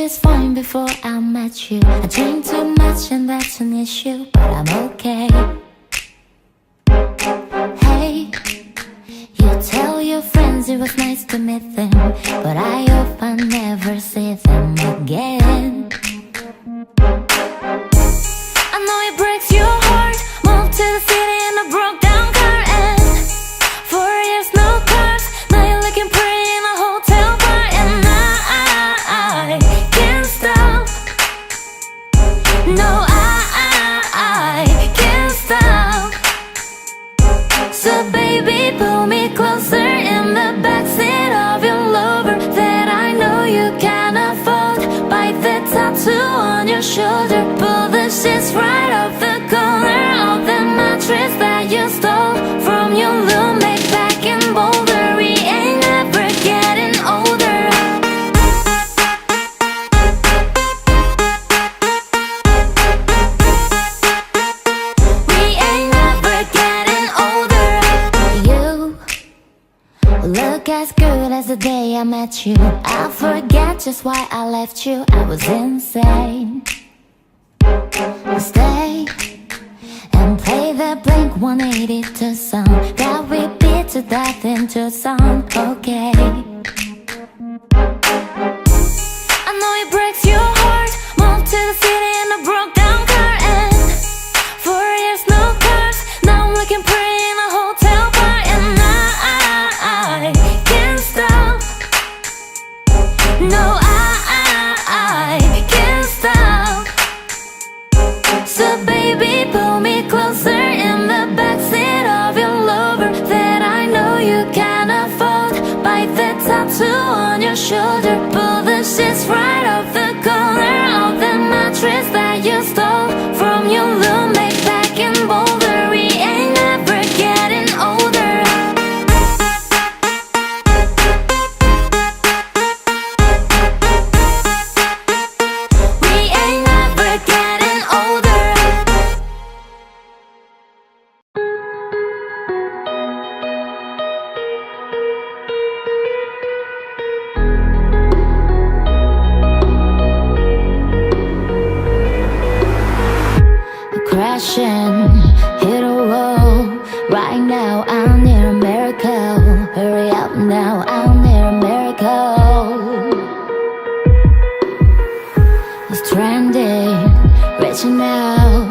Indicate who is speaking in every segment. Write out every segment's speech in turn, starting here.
Speaker 1: just fine before I met you. I drink too much and that's an issue, but I'm okay. Hey, you tell your friends it was nice to meet them, but I hope I never see them again. I know it breaks your heart. Moved to the city in a broke down car, and 4 years no cars. Now you're looking pretty in a hotel bar, and I can't stop. No, I can't stop. So baby, pull me closer in the backseat of your Lover that I know you can't afford. Bite the tattoo on your shoulder. Pull the sheets right off the corner of the mattress that you stole from your roommate back in Boulder. We ain't never getting older. We ain't never getting older. You look as good as the day I met you. I forget just why I left you. I was insane. Stay and play the Blink-182 song that we beat to death into a song, okay? I know it breaks your heart. Moved to the city in a broke down car, and 4 years no cars. Now I'm looking pretty in a hotel bar, and I can't stop. No, I can't stop. So baby, pull me closer in the backseat of your Lover that I know you can't afford. Bite the tattoo on your shoulder. Pull the sheets right off the corner of the mattress that you stole from your roommate back in Boulder. We ain't never getting older. We ain't never getting older. Crashing, hit a wall. Right now I need a miracle. Hurry up now, I need a miracle. It's trending, reaching out.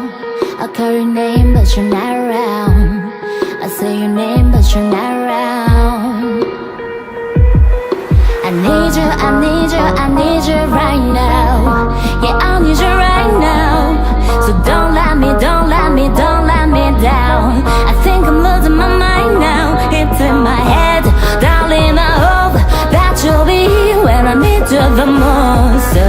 Speaker 1: I call your name but you're not around. I say your name but you're not around. I need you, I need you, I need you right now. Yeah, I need you right now. So don't let me, don't let me, don't let me down. I think I'm losing my mind now. It's in my head, darling, I hope that you'll be here when I need you the most. So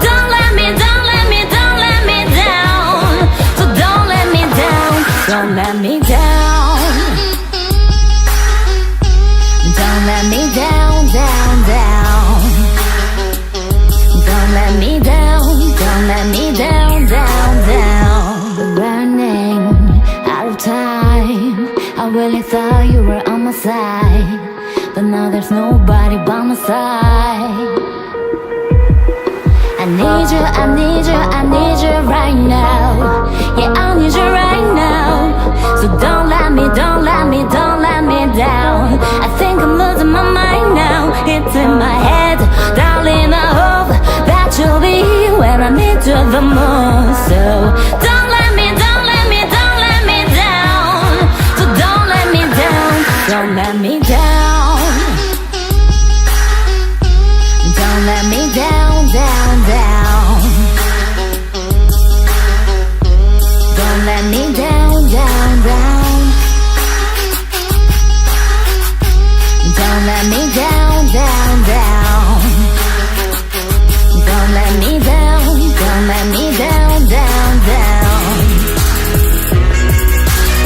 Speaker 1: don't let me, don't let me, don't let me down. So don't let me down, don't let me down. Don't let me down, down, down. Don't let me down, don't let me down, down, down. Running out of time. I really thought you were on my side, but now there's nobody by my side. I need you, I need you, I need you right now. Yeah, I need you right now. So don't let me, don't let me, don't let me down. I think I'm losing my mind now. It's in my head, darling, I hope that you'll be here when I need you the most. So don't let me, don't let me, don't let me down. So don't let me down, don't let me down. Don't let me down, down, down. Don't let me down, down, down. Don't let me down, down, down. Don't let me down, don't let me down, down, down.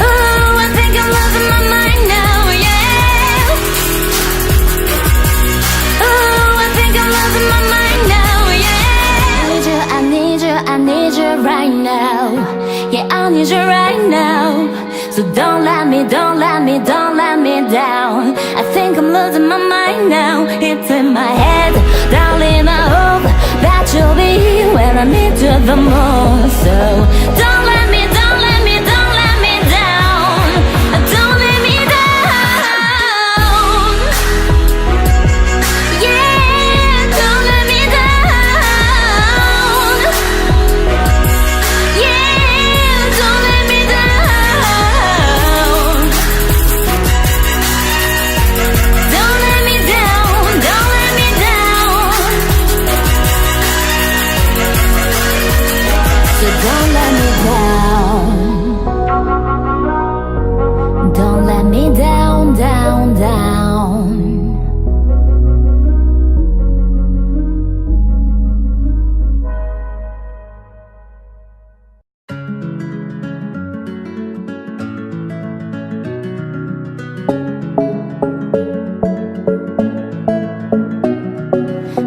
Speaker 1: Oh, I think I'm losing my mind now, yeah. Oh, I think I'm losing my mind now, yeah. I need you, I need you, I need you right now. Yeah, I need you right now. So don't let me, don't let me, don't let me down. I think I'm losing my mind now. It's in my head, darling, I hope that that you'll be here when I need you the most. So don't let me, don't let me, don't let me down. Don't let me down. Yeah, don't let me down. Yeah, don't let me down. Don't let me down, don't let me down. So don't let me down. Don't let me down, down, down.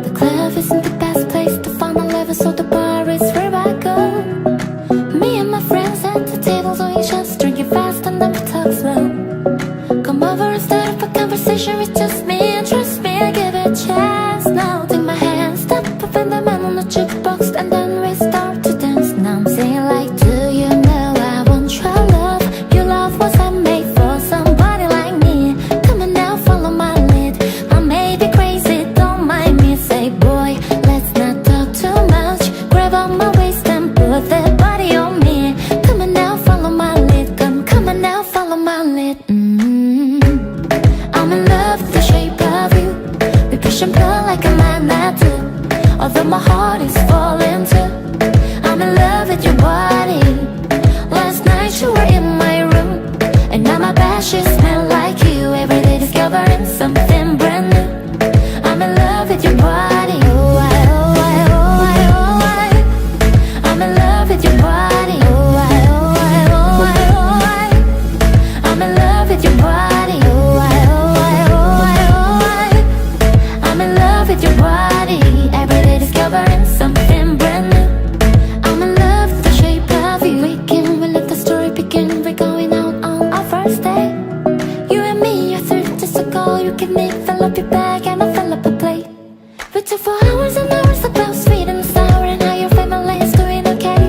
Speaker 1: The club isn't the best place to find a lover, so the bar is where I go. Me and my friends at the table doing shots, drinking fast and then we talk slow. Come over and start up a conversation with just me, and trust me, I give it a chance. Now take my hand, step up in the man on the jukebox, and then we start to dance. Now I'm singing like, do you know I want your love? Your love was handmade for somebody like me. Come on now, follow my lead. I may be crazy, don't mind me. Say, boy, let's not talk too much. Grab on my waist and put that body on me. Come on now, follow my lead. Come on now, follow my lead. I'm in love with the shape of you. We push and pull like a magnet do. Although my heart is falling too. I'm in love with your body. Last night you were in my room, and now my bed sheets smell like you. Every day discovering something brand new. I'm in love with your body. Oh, I, oh, I, oh, I, oh, I. I'm in love with your body. Oh, I, oh, I, oh, I, oh, I. I'm in love with your body. Oh, I, oh, I, oh, I, oh, I. I'm in love with your body. Every day discovering something brand new. I'm in love with the shape of you. We let the story begin. We're going out on our first day. You and me, you're 30 just ago. You give me, fill up your bag, and I fill up a plate. We took for hours and hours about sweet and sour, and how your family is doing okay.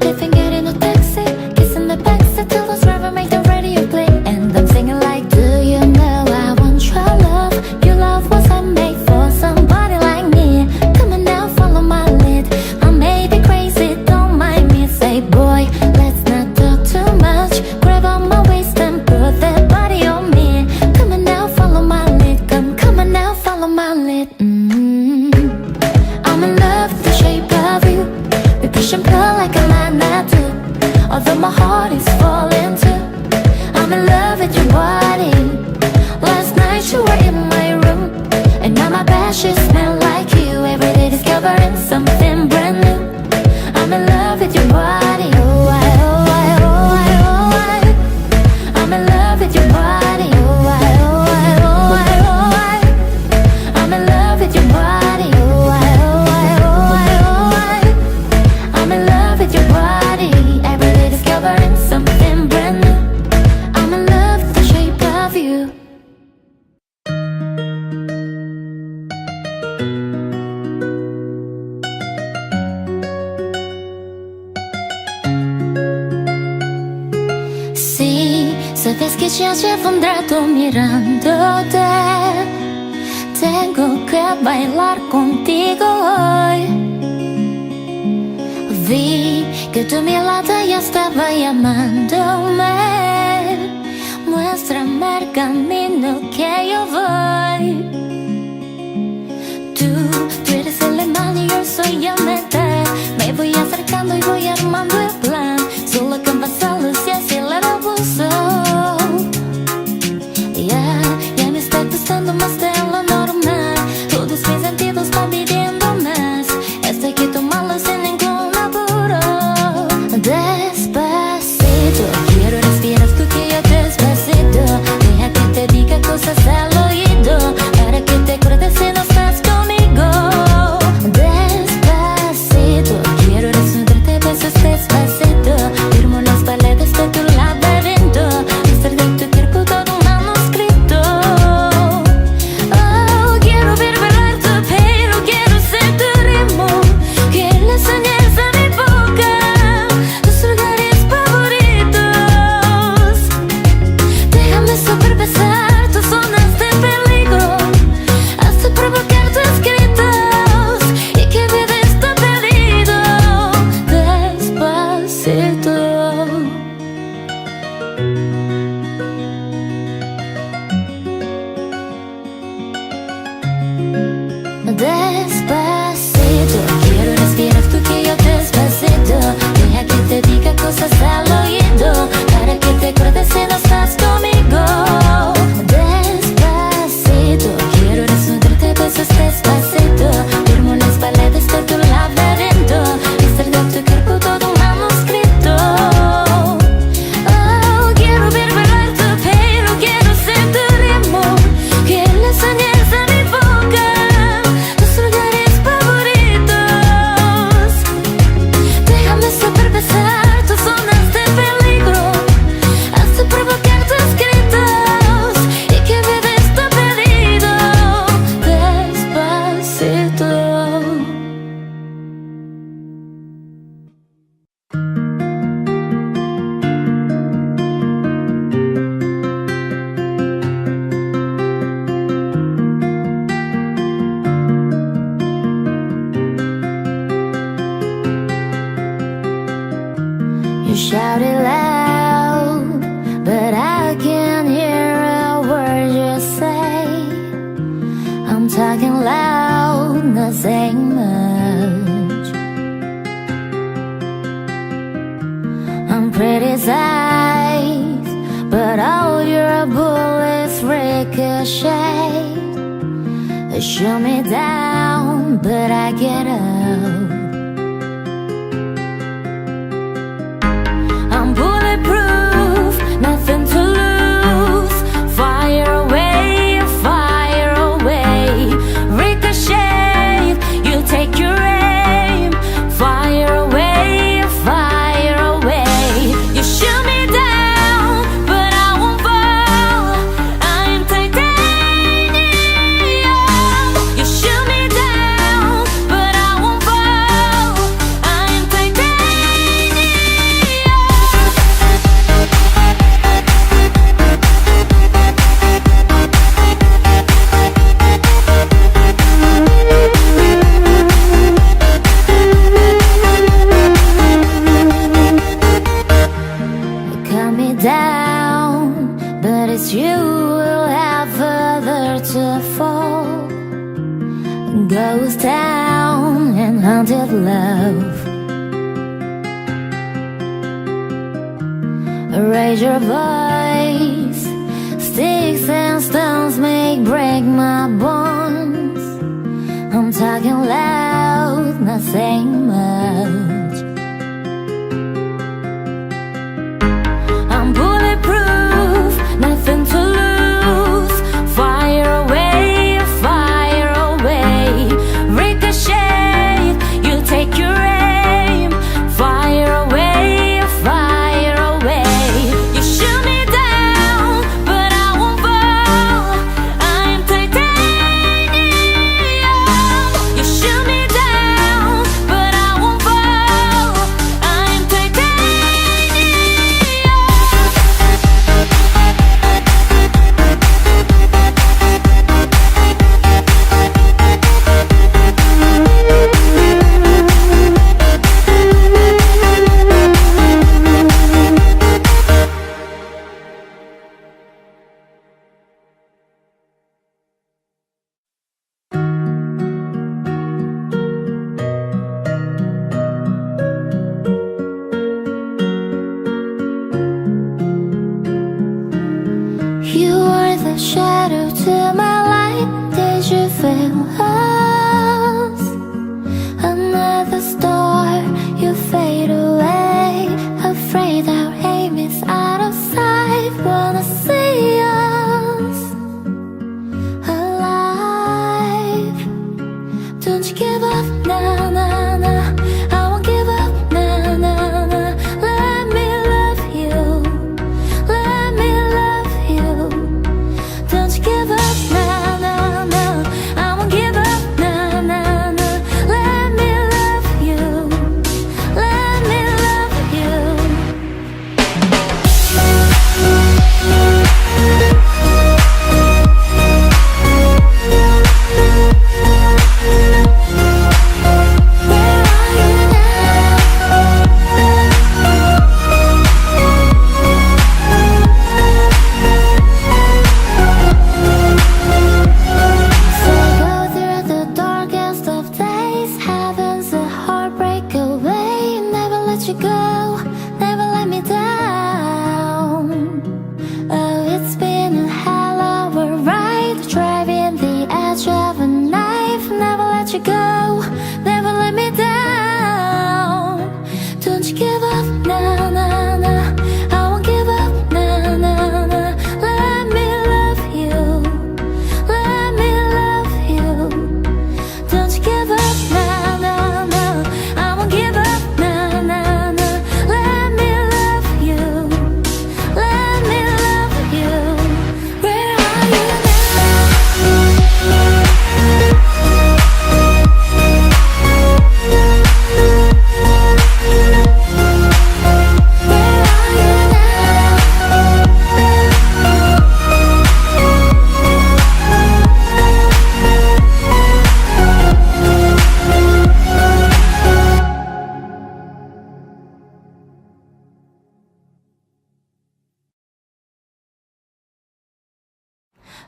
Speaker 1: Living it in a taxi, kissing the backseat till the driver make the radio play. And I'm singing like, do you know I want your love? Your love was handmade for somebody like me. Come on now, follow my lead. I may be crazy, don't mind me. Say, boy, let's not talk too much. Grab on my waist and put that body on me. Come on now, follow my lead. Come on now, follow my lead. I'm in love with the shape of you. We push and pull like a magnet do. Although my heart is falling too. I'm in love with your body. Last night you were in my room, and now my bed sheets smell like you. Every day discovering something brand new. I'm in love with your body. Oh, I, oh, I, oh, I, oh, I. I'm in love with your body. Oh, I, oh, I, oh, I, oh, I. I'm in love with your body. Oh, I, oh, I, oh, I, oh, I. I'm in love with your body. Every day discovering something brand new. I'm in love with the shape of you. Sí, sabes que ya llevo un rato mirándote. Tengo que bailar contigo hoy. Vi que tu mirada ya estaba llamándome. Muéstrame el camino que yo voy. Tú eres el imán y yo soy el metal. Me voy acercando y voy armando el plan. Solo con vasalos y acelerar el pulso. Ya me está gustando más de lo normal. Todos mis sentidos van pidiendo más. Esto hay que tomarlo sin ningún apuro. Despacito, quiero respirar tú que yo despacito. Deja que te diga cosas al oído, para que te acuerdes si no estás conmigo. Despacito. You shout it loud, but I can't hear a word you say. I'm talking loud, not saying much. I'm criticized, but all your bullets ricochet. They shoot me down, but I get up. I'm bulletproof, nothing to lose. Fire away, fire away. Ricochet, you take your aim. Fire away, fire away. You shoot me down, but I won't fall. I am titanium. You shoot me down, but I won't fall. I am titanium. Cut me down, but it's you who'll have further to fall. Ghost town and haunted love. Raise your voice. Sticks and stones make break my bones. I'm talking loud, not saying much. I'm bulletproof, nothing to lose. Fire away, fire away. Ricochet, you take your aim. Fire away, fire away. You shoot me down, but I won't fall. I am titanium. You shoot me down, but I won't fall. I am titanium. You are the shadow to my light. Did you feel us? Another star, you fade away. Afraid our aim is out of sight. Wanna see us alive. Don't you give up, nah, nah, nah. I won't give up, nah, nah, nah. Let me love you. Let me love you. Don't you give up, nah, nah, nah. I won't give up, nah, nah, nah. Let me love you. Let me love you. Where are you So go through the darkest of days. Heaven's a heartbreak away. Never let you go, never let me down. Oh, it's been a hell of a ride, driving the edge of a knife. Never let you go, never let me down. Don't you give up, nah, nah, nah. I won't give up, nah, nah, nah. Let me love you. Let me love you. Don't you give up, nah, nah, nah. I won't give up, nah, nah, nah. Let me love you. Let me love you. Where are you now?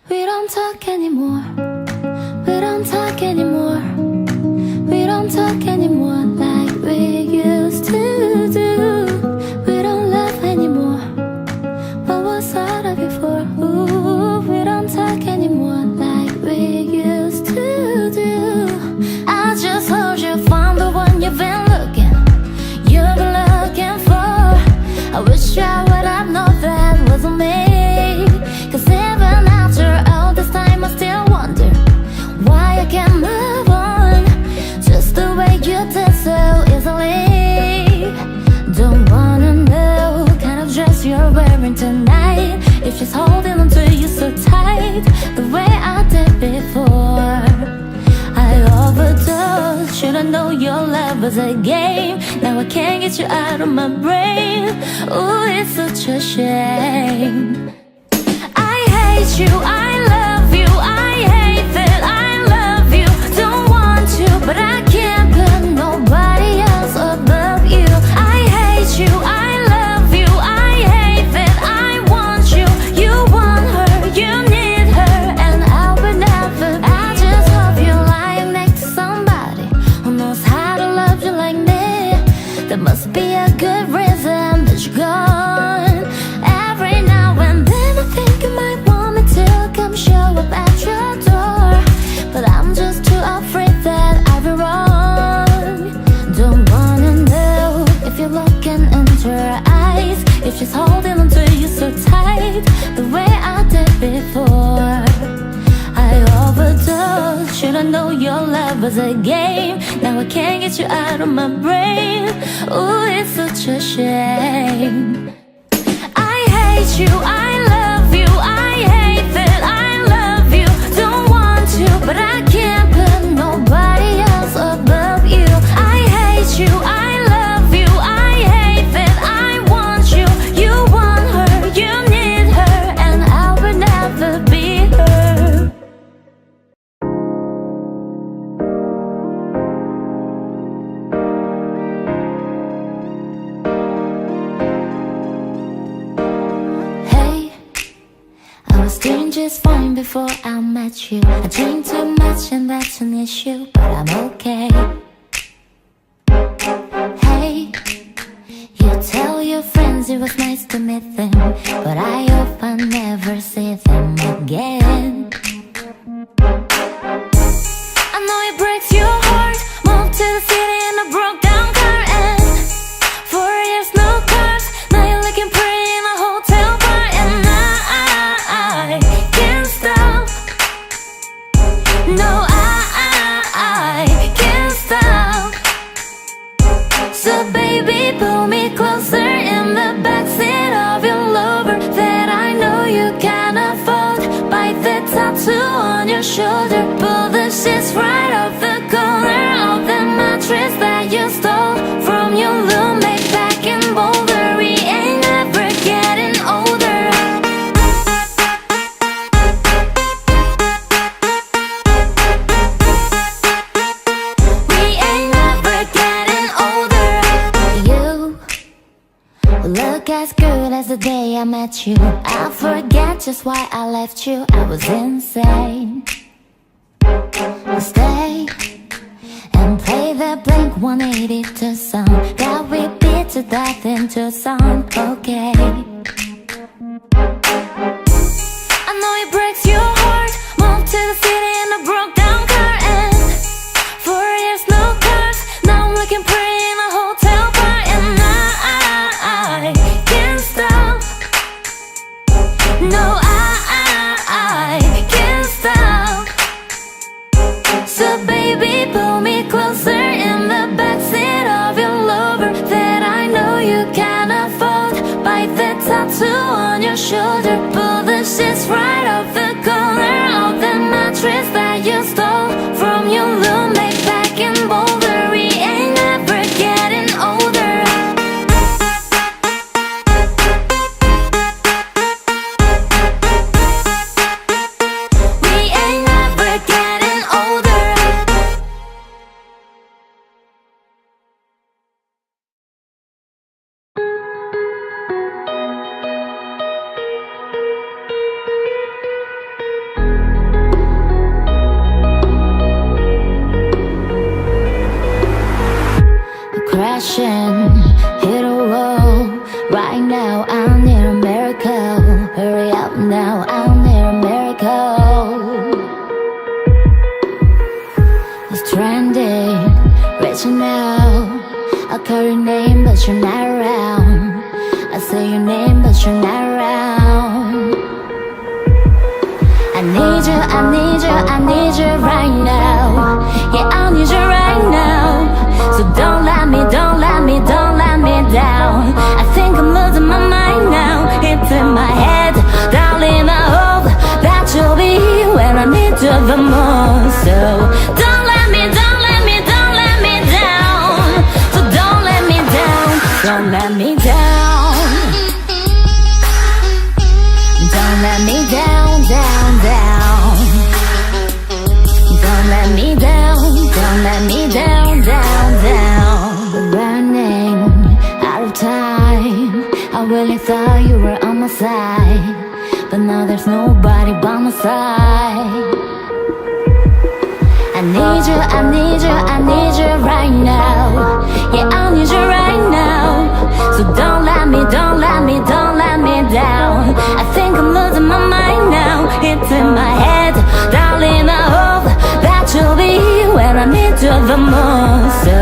Speaker 1: We don't talk anymore. We don't talk anymore. We don't talk anymore like we used to do. We don't laugh anymore. What was all of it for? Ooh, we don't talk anymore like we used to do. I just hope you found the one you've been looking for. I wish I would have known that wasn't me. Cause even after all this time I still wonder why I can't move on just the way you did so easily. Don't wanna know what kind of dress you're wearing tonight, if she's holding on to you so tight the way I did before. I overdosed, should've known your love was a game. Now I can't get you out of my brain. Ooh, it's such a shame. I hate you, I love you, I hate that I love you. Don't want to, but I can't put nobody else above you. I hate you, I love you, I hate that I want you. You want her, you need her, and I would never. I just hope you're lying next to somebody who knows how to love you like me. There must be a good reason that you're gone. Every now and then I think you might want me to come show up at your door, but I'm just too afraid that I'll be wrong. Don't wanna know if you're looking into her eyes, if she's holding on to you so tight the way I did before. I overdosed, should've known your love was a game. Now I can't get you out of my brain. Ooh, it's such a shame. I hate you, I love you, I hate that I love you. Don't want to, but I can't put nobody else above you. I hate you, I love you, I hate that I want you. You want her, you need her, and I will never be her. Hey, I was doing just fine before I met you. I drink too much and that's an issue, but I'm okay. Hey, you tell your friends it was nice to meet them, but I hope I never see them again. I know it breaks your heart. Moved to the city in a broke down car, and 4 years no cars. Now you're looking pretty in a hotel bar, and I can't stop. No, I can't stop. So baby, pull me closer in the backseat of your Lover that I know you can afford. Bite the tattoo on your shoulder. Pull the sheets right off the corner of the mattress that you stole from your roommate back in Boulder. We ain't never getting older. We ain't never getting older. You look as good as the day I met you. I forget just why I left you. I was insane. Stay and play the Blink-182 song that we beat to death in Tucson. Okay, I know it breaks your heart. Moved to the city in a broke down car, and 4 years no cars. Now I'm looking pretty in a hotel bar, and I can't stop. No, I can't stop. So baby, pull me closer in the backseat of your Lover that I know you can afford. Bite the tattoo on your shoulder. Pull the sheets right off the corner of the mattress that you stole from your roommate back in Boulder. We ain't never getting older. We ain't never getting older. crashing, hit a wall. Right now I need a miracle. Hurry up now, I need a miracle. It's trending, reaching out. I call your name but you're not around. I say your name but you're not around. I need you, I need you, I need you right now. Yeah, I need you right now. So don't let me, don't let me, don't let me down. I think I'm losing my mind now. It's in my head, darling, I hope that you'll be here when I need you the most. So don't let me, don't let me, don't let me down. So don't let me down, don't let me down. Don't let me down, down, down. Don't let me down, don't let me down, down, down. We're running out of time. I really thought you were on my side, but now there's nobody by my side. I need you, I need you, I need you right now. Yeah, I need you right now. So don't let me, don't let me, don't let me down. I think I'm losing my mind now. It's in my head, darling, I hope that you'll be here when I need you the most. So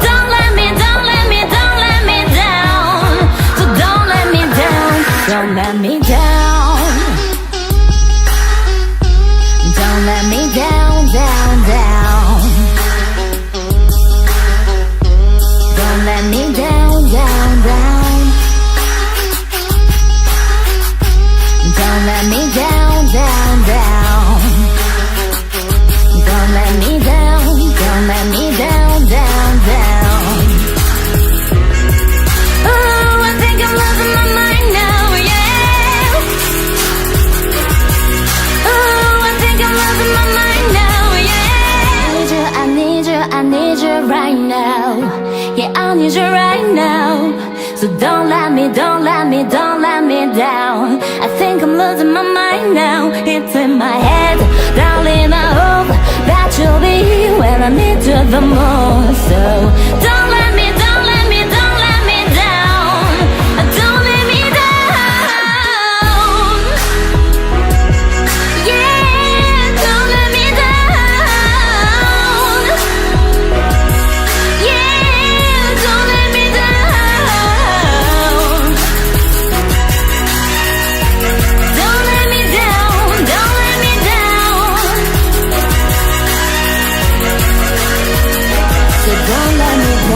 Speaker 1: don't let me, don't let me, don't let me down. So don't let me down, don't let me down. Don't let me down, down, down. Don't let me down, down, down. Don't let me down, down, down. Don't let me down, don't let me down, down, down. Oh, I think I'm losing my mind now, yeah. Oh, I think I'm losing my mind now, yeah. I need you, I need you, I need you right now. Yeah, I need you right now. So don't let me, don't let me, don't let me down. I think I'm losing my mind now. It's in my head, darling, I hope that you'll be here when I need you the most. So don't let me, don't let me, don't let me down. Don't let me down. Yeah, don't let me down. Yeah, don't let me down. Don't let me down, don't let me down. So don't let me down.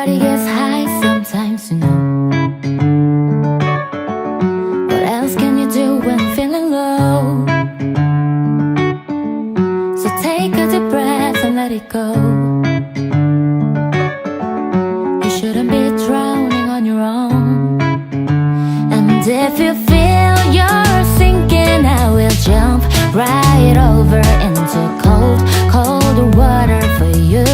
Speaker 1: Everybody gets high sometimes, you know. What else can you do when feeling low? So take a deep breath and let it go. You shouldn't be drowning on your own. And if you feel you're sinking, I will jump right over into cold, cold water for you.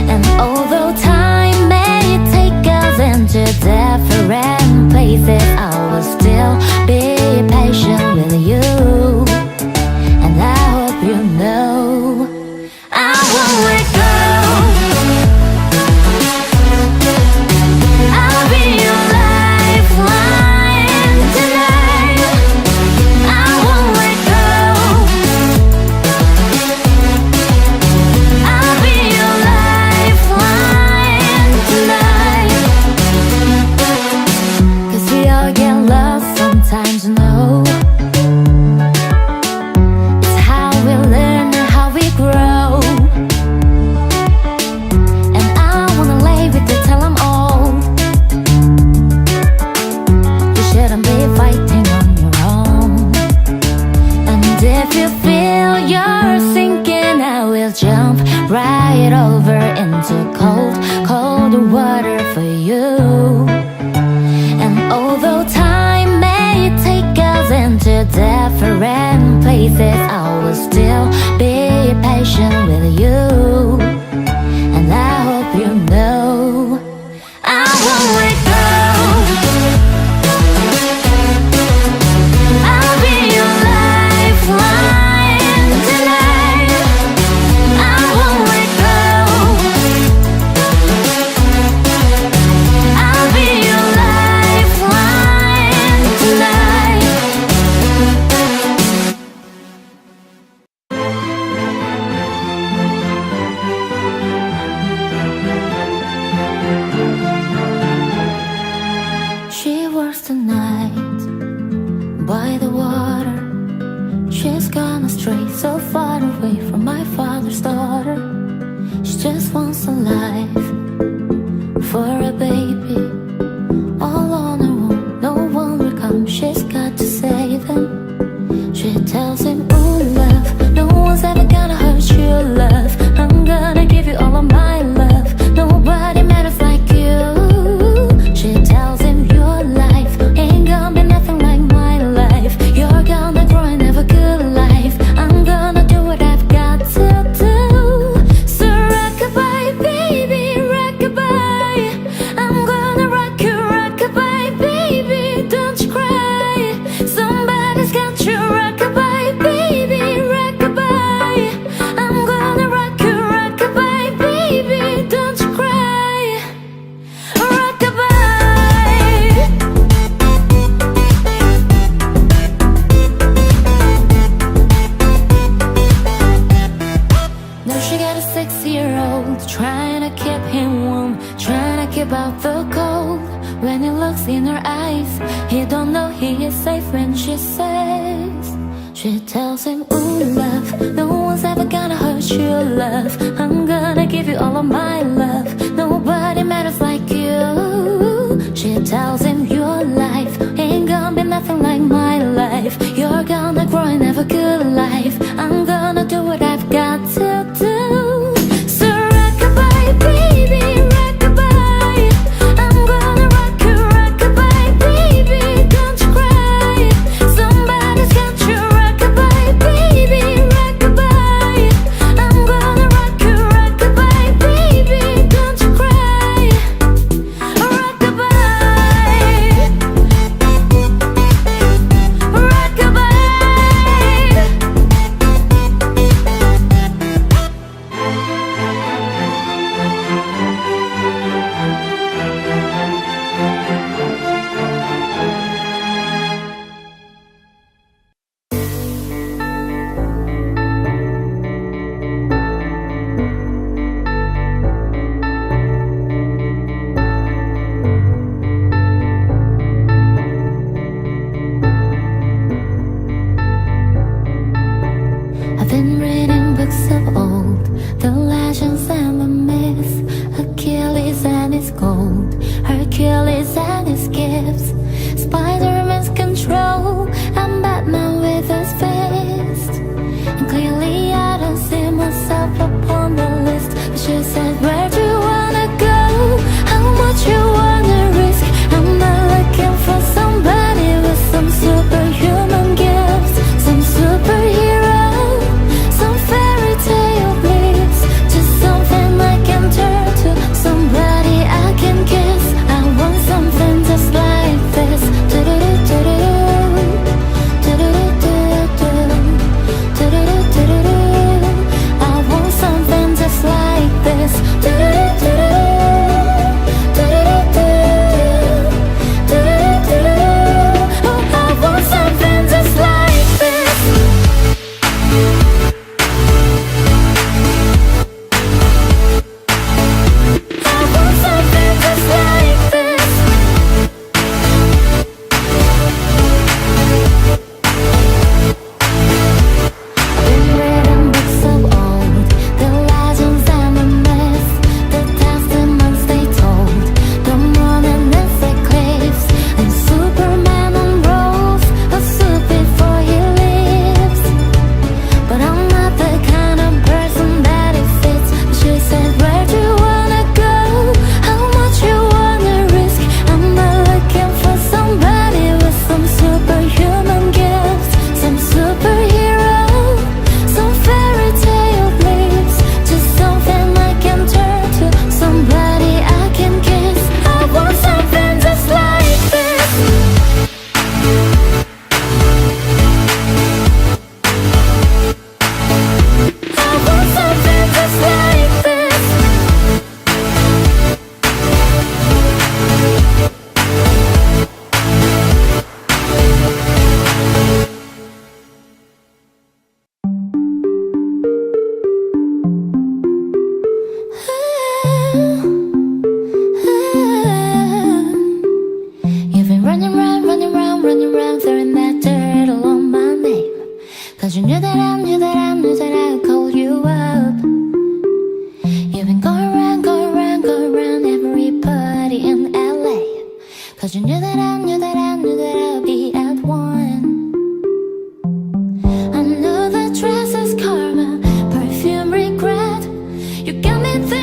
Speaker 1: And although time may take us into different places, I will still be patient with you. And I hope you know I won't let go. I'll be your lifeline tonight. I won't let go. I'll be your lifeline tonight. 'Cause we all get lost sometimes, you know. It's how we learn and how we grow. And I wanna lay with you till I'm old. You shouldn't be fighting on your own. And if you feel you're sinking, I will jump right over into cold, cold water for you. And although time may take us into different places, I will still be patient with you. And I hope you know I won't let go. I'll be your lifeline tonight. I won't let go. I'll be your lifeline tonight. She works tonight by the water. She's gone astray, so far away from my father's daughter. She just wants a life for a baby, all on her own. No one will come, she's got to save him. She tells him, ooh, love, no one's ever gonna hurt you, love. I'm gonna give you all of my love. Nobody matters like you. She tells him your life ain't gonna be nothing like my life. You're gonna grow and have a good life. I'm gonna do what I've got to do. So rock-a-bye, baby, rock-a-bye. I'm gonna rock you, rock-a-bye, baby, don't you cry. Somebody's got you, rock-a-bye, baby, rock-a-bye. I'm gonna rock you, rock-a-bye, baby, don't you cry. Rock-a-bye. Now she got a 6-year-old, trying to keep him warm, trying to keep out the cold. When he looks in her eyes, he don't know he is safe when she says. She tells him, ooh, love, no one's ever gonna hurt you, love. I'm gonna give you all of my love. Nobody matters like you. She tells him your life ain't gonna be nothing like my life. You're gonna grow and have a good life. I'm gonna do what I've got to do. So rock-a-bye, baby, rock-a-bye. I'm gonna rock you, rock-a-bye, baby, don't you cry. Somebody's got you, rock-a-bye, baby, rock-a-bye. I'm gonna rock you, rock-a-bye, baby, don't you cry. Rock-a-bye, rock-a-bye.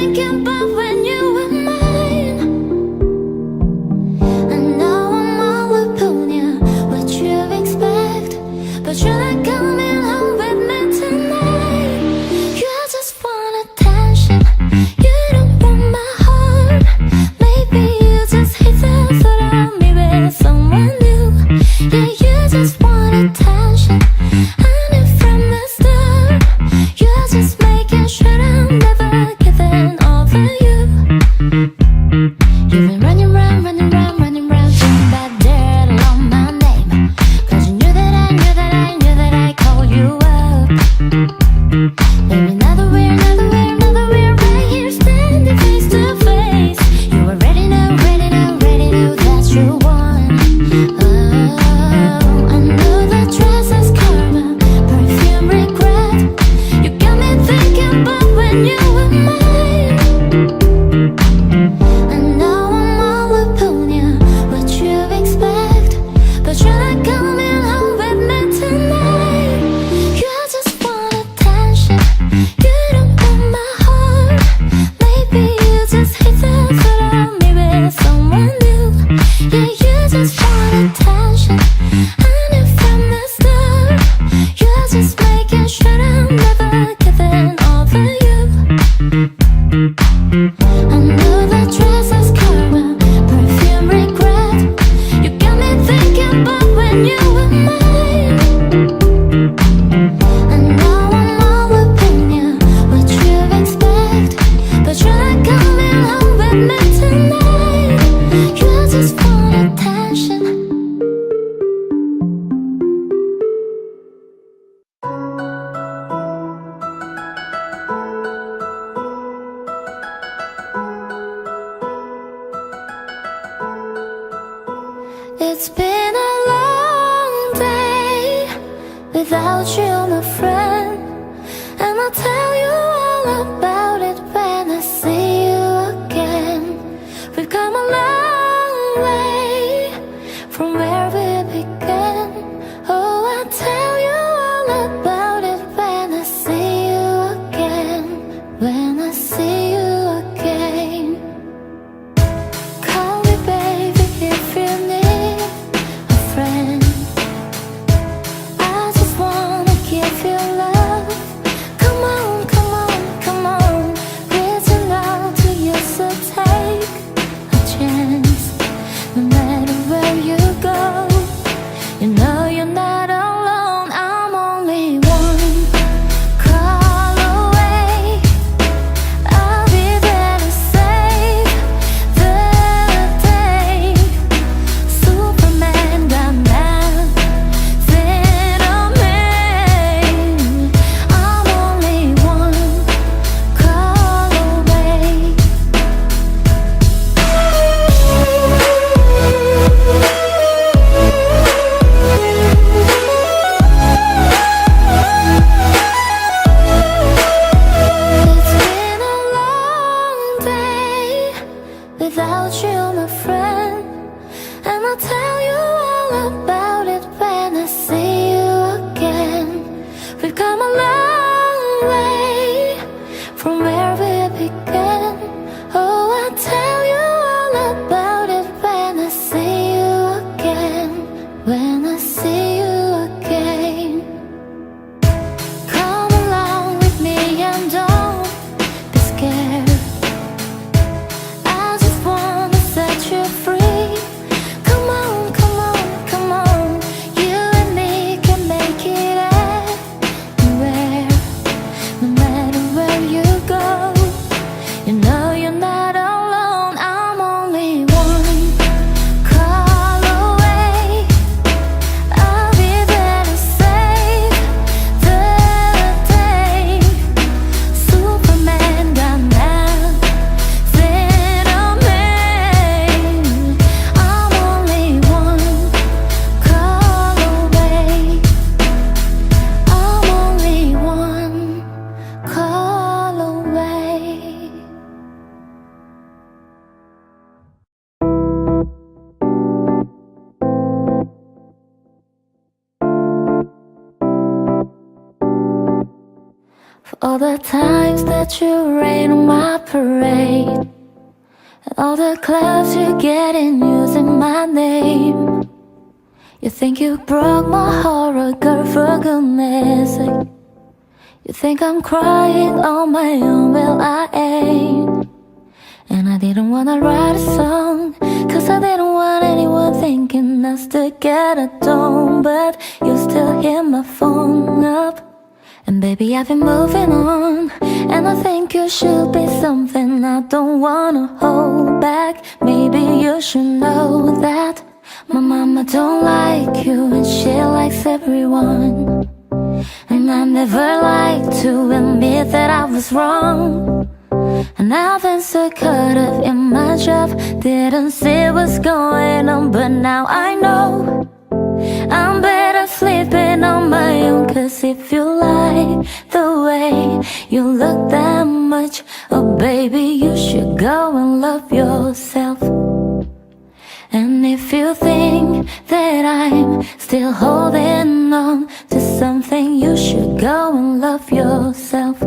Speaker 1: thinking about when you were mine. And now I'm all upon you, what you expect, but you're not coming home with me tonight. You just want attention, you don't want my heart. Maybe you just hate the thought of me with someone new. Yeah, you just want attention, I knew from the start. You're just making sure I'm never giving over you. You've been running round, running round, running round, talking about dirt along my name, 'cause you knew that I knew that I knew that I called you up. Baby, now that we're right here standing face to face, you already know, already know, already know that you won. Oh, I know that dress is karma, perfume regret. You got me thinking about when you were mine. And now I'm all upon you, what you expect, but you're not coming home with me tonight. You just want attention, you don't want my heart. Maybe you just hate the thought of me with someone new. Yeah, you just want attention, I knew from the start. You're just making sure I'm never giving over you. I know that dress is karma, perfume regret. You got me thinking about when you were mine. And now I'm all upon you, what you expect, but you're not coming home with me tonight. You just want attention. It's been a long day without you, my friend, and I'll tell you all about it when I see you again. We've come a long way from where we began. Oh, I'll tell you all about it when I see you again. When I see you again. Call me baby if you need a friend. I just wanna give you all the times that you rain on my parade, and all the clubs you get in using my name. You think you broke my heart, oh girl, for goodness sake. You think I'm crying on my own, well I ain't. And I didn't wanna write a song, cause I didn't want anyone thinking us together, don't. But you still hit my phone up, and baby I've been moving on, and I think you should be something I don't wanna hold back. Maybe you should know that my mama don't like you, and she likes everyone. And I never like to admit that I was wrong. And I've been so caught up in my job, didn't see what's going on. But now I know I'm better sleeping on my own. Cause if you like the way you look that much, oh baby, you should go and love yourself. And if you think that I'm still holding on to something, you should go and love yourself.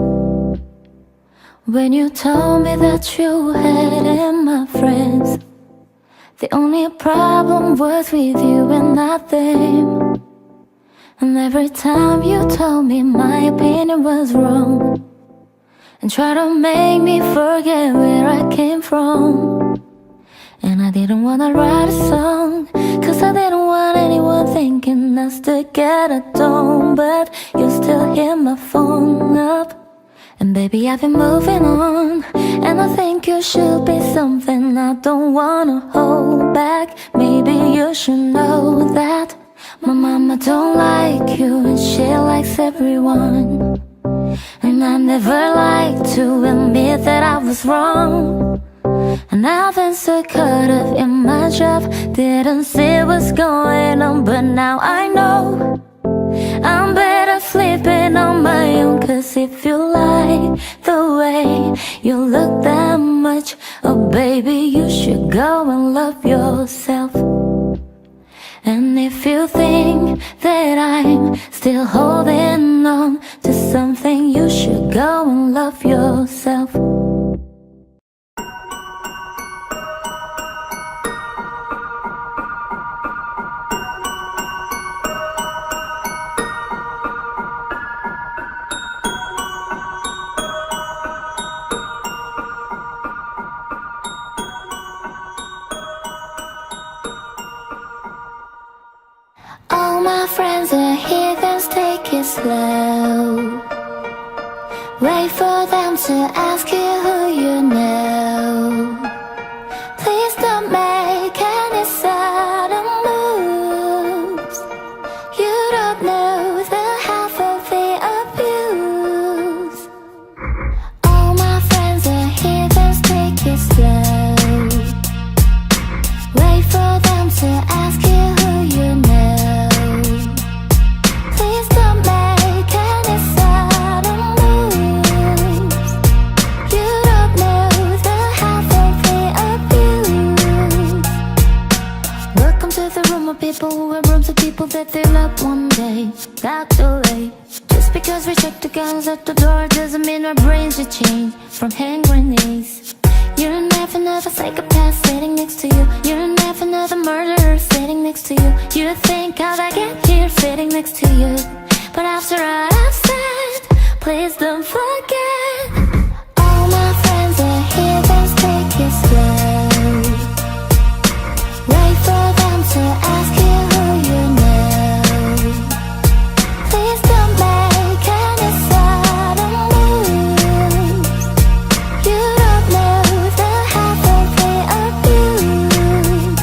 Speaker 1: When you told me that you had in my friends, the only problem was with you and not them. And every time you told me my opinion was wrong, and tried to make me forget where I came from. And I didn't wanna write a song, cause I didn't want anyone thinking us together, don't. But you still hit my phone up, and baby I've been moving on, and I think you should be something I don't wanna hold back. Maybe you should know that my mama don't like you, and she likes everyone. And I never like to admit that I was wrong. And I've been so caught up in my job, didn't see what's going on. But now I know I'm better sleeping on my own. Cause if you like the way you look that much, oh baby, you should go and love yourself. And if you think that I'm still holding on to something, you should go and love yourself. All my friends are heathens, take it slow. Wait for them to ask you who you know. Please don't make any sudden moves. You don't know the half of the abuse. All my friends are heathens, take it slow. Wait for them to ask you who you know. People who have rooms of people that they love one day locked away. Just because we check the guns at the door doesn't mean our brains will change from hand grenades. You're never another psychopath sitting next to you. You're never another murderer sitting next to you. You think how'd I get here sitting next to you? But after all I've said, please don't forget. All my friends are here, let's take it slow. Wait for them to ask you who you know. Please don't make any sudden moves. You don't know the half of the abuse.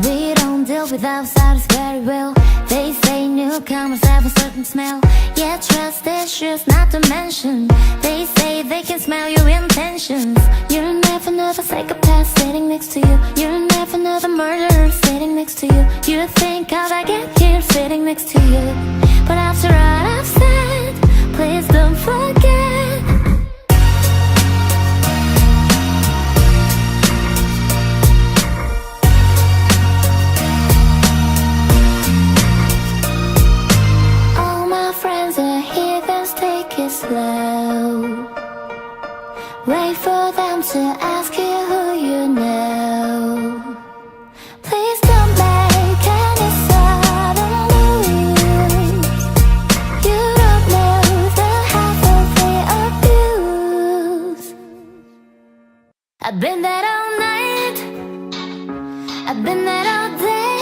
Speaker 1: We don't deal with outsiders very well. They say newcomers have a certain smell. Yeah, trust issues not to mention. They say they can smell your intentions. You're never another psychopath sitting next to you. You're never another murderer sitting next to you. You think how'd I get here sitting next to you? But after all I've said, please don't forget. All my friends are heathens, take it Wait for them to ask you who you know. Please don't make any sudden moves. You don't know the half of the abuse. I've been there all night, I've been there all day,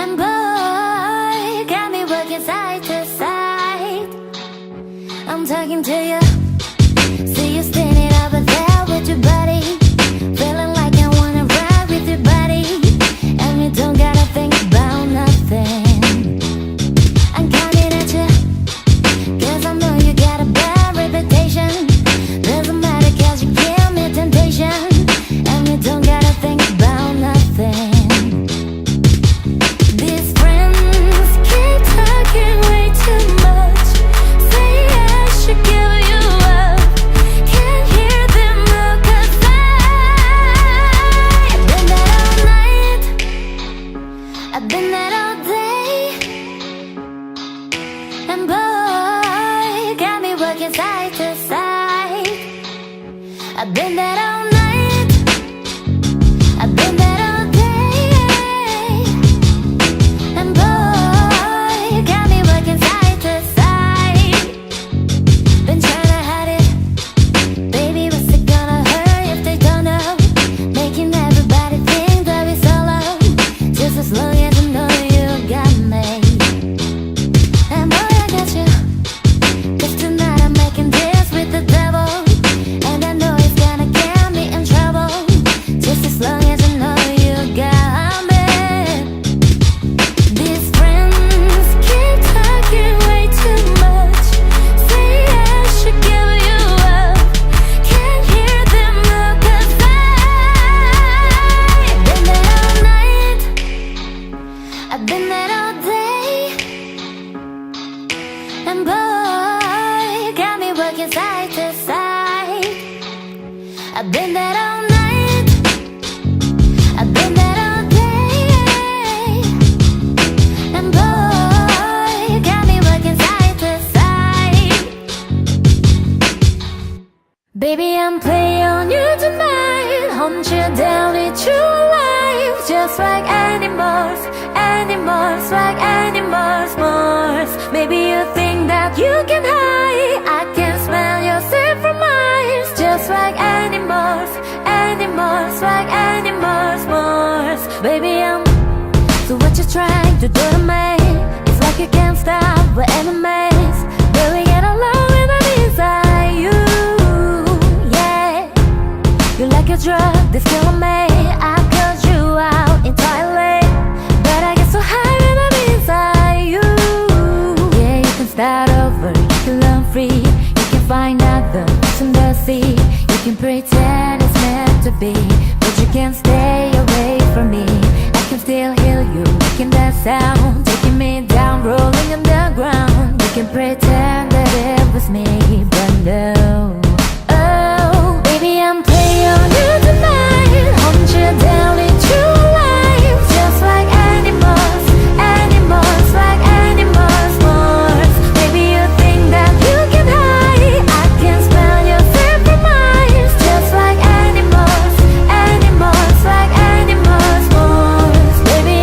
Speaker 1: and boy, got me working side to side. I'm talking to you, see you standing over there with your buddy, feeling like I wanna ride with your body, and you don't gotta think about nothing. I'm coming at you, 'cause I know you got a bad reputation. Doesn't matter 'cause you give me temptation, and you don't gotta think about nothing. These friends keep talking way too much, say I should give you up. Can't hear them look aside. I've been there all night, I've been there all day, and boy, got me working side to side. I've been there all night, I've been there all day, and boy, got me working side to side. Been trying to hide it, baby, what's it gonna hurt if they don't know? Making everybody think that we solo, just as long as I know you got me. And boy, I got you, 'cause tonight I'm making this with the devil, and I know it's gonna get me in trouble, just as long as I know you got me. These friends keep talking way too much, say I should give you up. Can't hear them look aside. Been there all night, I've been there all day, and boy, got me working side to side. I've been there all night, I've been there all day, and boy, got me working side to side. Baby, I'm playing on you tonight, hunt you down, eat you alive, just like animals, animals, like animals, Mars. Maybe you think that you can hide, I can smell yourself from miles, just like animals, animals, like animals, Mars. Baby, so what you trying to do to me? It's like you can't stop, we're enemies, but we get along when I'm inside you. Yeah, you like a drug that's killing me. I cut you out entirely, but I get so high when I'm inside you. Yeah, you can start over, you can learn free, you can find others in the sea. You can pretend it's meant to be, but you can't stay away from me. I can still hear you making that sound, taking me down, rolling on the ground. You can pretend that it was me, but no. Oh, baby, I'm playing on you tonight, hunt you down, eat you alive, just like animals, animals, like animals, Mars. Maybe you think that you can hide, I can smell yourself from miles, just like animals, animals, like animals, Mars. Baby,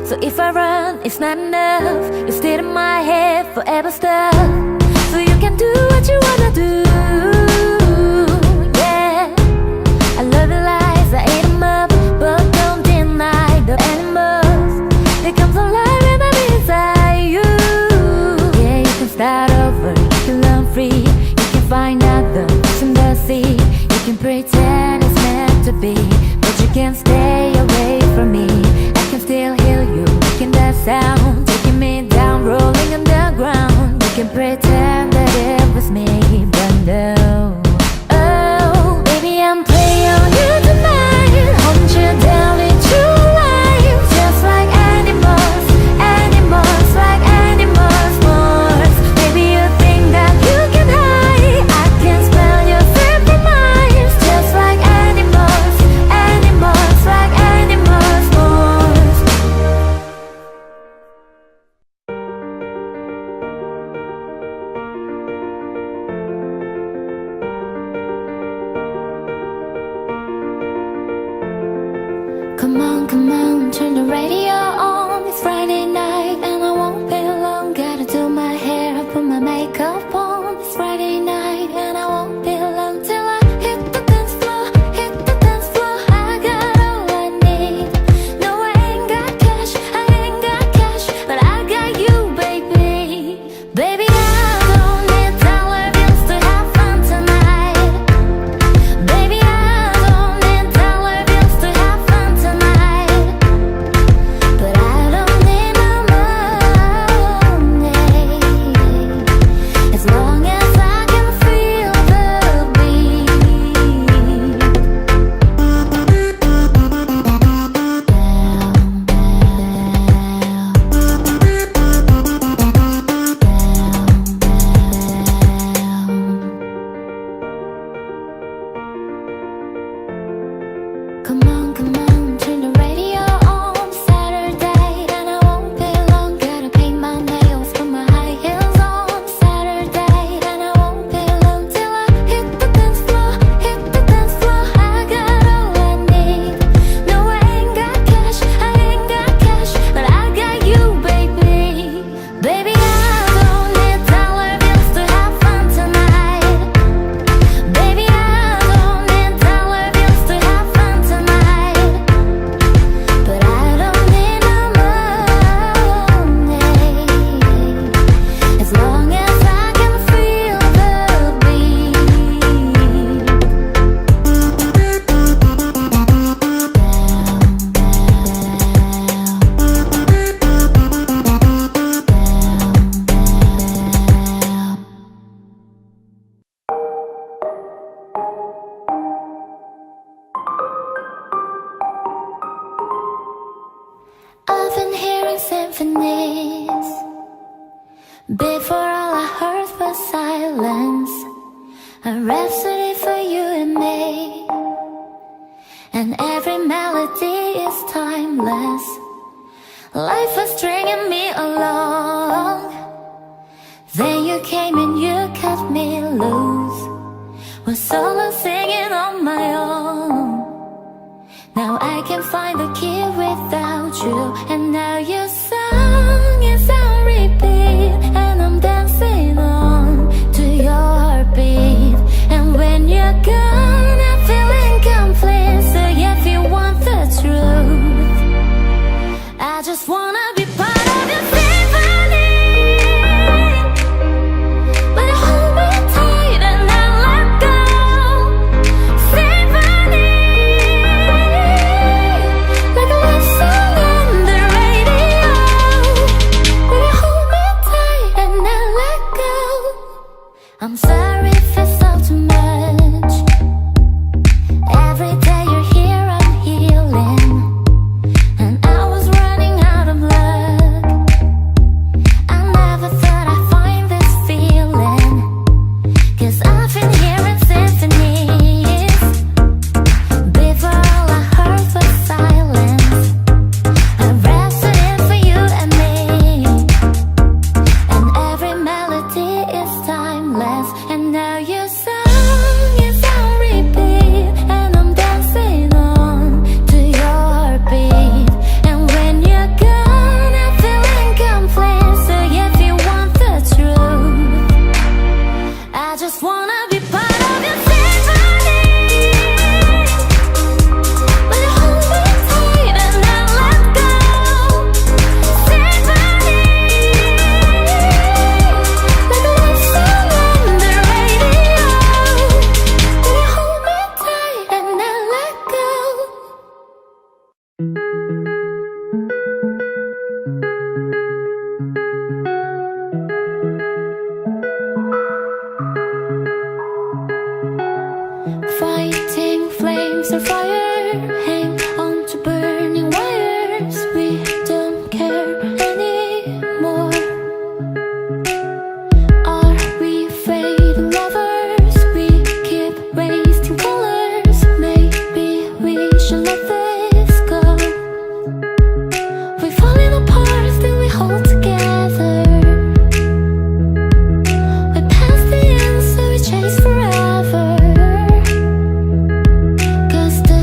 Speaker 1: so if I run, it's not enough, you stay in my head, forever stuck, so you can do what you wanna do. Yeah, I love the lies, I ate them up, but don't deny the animals. It comes alive when I'm inside you. Yeah, you can start over, you can learn free, you can find others in the sea. You can pretend it's meant to be, but you can't stay away from me. I can still hear you making that sound, taking me down, rolling on the ground. You can pretend that it was me, but no. Oh, baby, I'm playing on you tonight, hunt you down, eat you alive, just like animals, animals, like animals, Mars. Maybe you think that you can hide, I can smell yourself from miles, just like animals, animals, like animals, Mars. turn the radio on. It's Friday night and I won't be long. Gotta do my hair, put my makeup on. It's Friday night and I won't be long till I hit the dance floor, hit the dance floor. I got all I need. No, I ain't got cash, I ain't got cash, but I got you, baby. Baby, I don't need dollar bills to have fun tonight. Baby, I don't need dollar bills to have fun tonight. But I don't need no money, as long as I can feel the beat. Come on, come on, turn the radio on. Saturday and I won't be long. Gotta paint my nails, put my high heels on. Saturday and I won't be long till I hit the dance floor, hit the dance floor. I got all I need. No, I ain't got cash, I ain't got cash, but I got you, baby. Baby, I don't need dollar bills to have fun tonight. Baby, I don't need dollar bills to have fun tonight. But I don't need no money, as long as I can feel the beat. I've been hearing symphonies. Before all I heard was silence, a rhapsody for you and me. And every melody is timeless. Life was stringing me along. Then you came and you cut me loose. Was solo singing on my own. Now I can find the key without you. And now your song is on repeat, and I'm dancing on to your heartbeat. And when you're gone, I feel incomplete. So if you want the truth, I just wanna be part of your symphony. But hold me tight and not let go. Symphony, like a love song on the radio. But hold me tight and not let go. I'm sorry if it's all too much. Every day you're here, I'm healing. And I was running out of luck. I never thought I'd find this feeling. 'Cause I've been hearing symphonies. Before all I heard was silence, a rhapsody for you and me. And every melody is timeless. And now your song is on repeat, and I'm dancing on to your heartbeat. And when you're gone, I feel incomplete. So if you want the truth, I just wanna be part of your symphony. But hold me tight and not let go. Symphony, like a love song on the radio. But hold me tight and not let go. Fighting flames of fire, hang on to burning wires. We don't care anymore. Are we fading lovers? We keep wasting colors. Maybe we should let this go. We're falling apart, still we hold together. We passed the end, so we chase forever. 'Cause the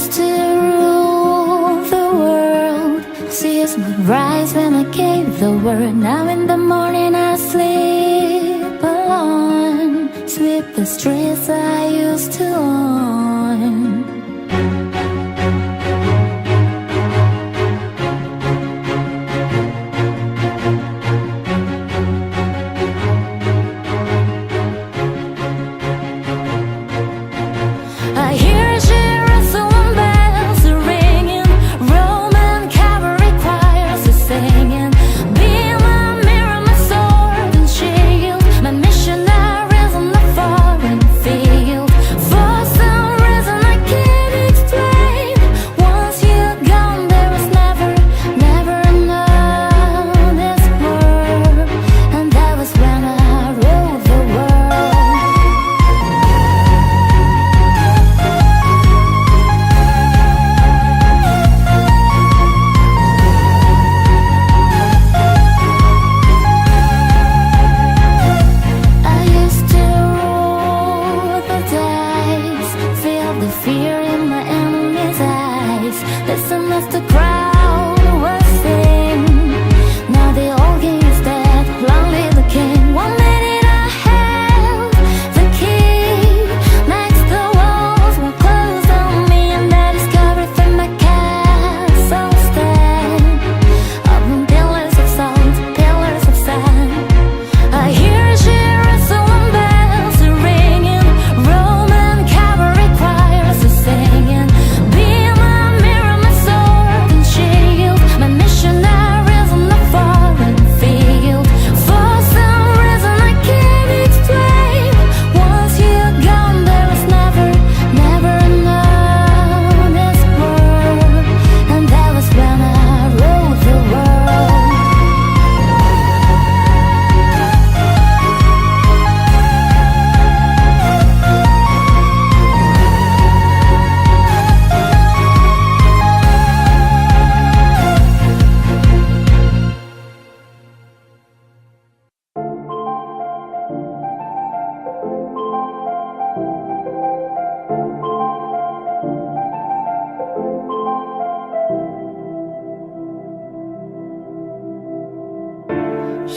Speaker 1: used to rule the world. Seas would rise when I gave the word. Now in the morning I sleep alone. Sweep the streets I used to own.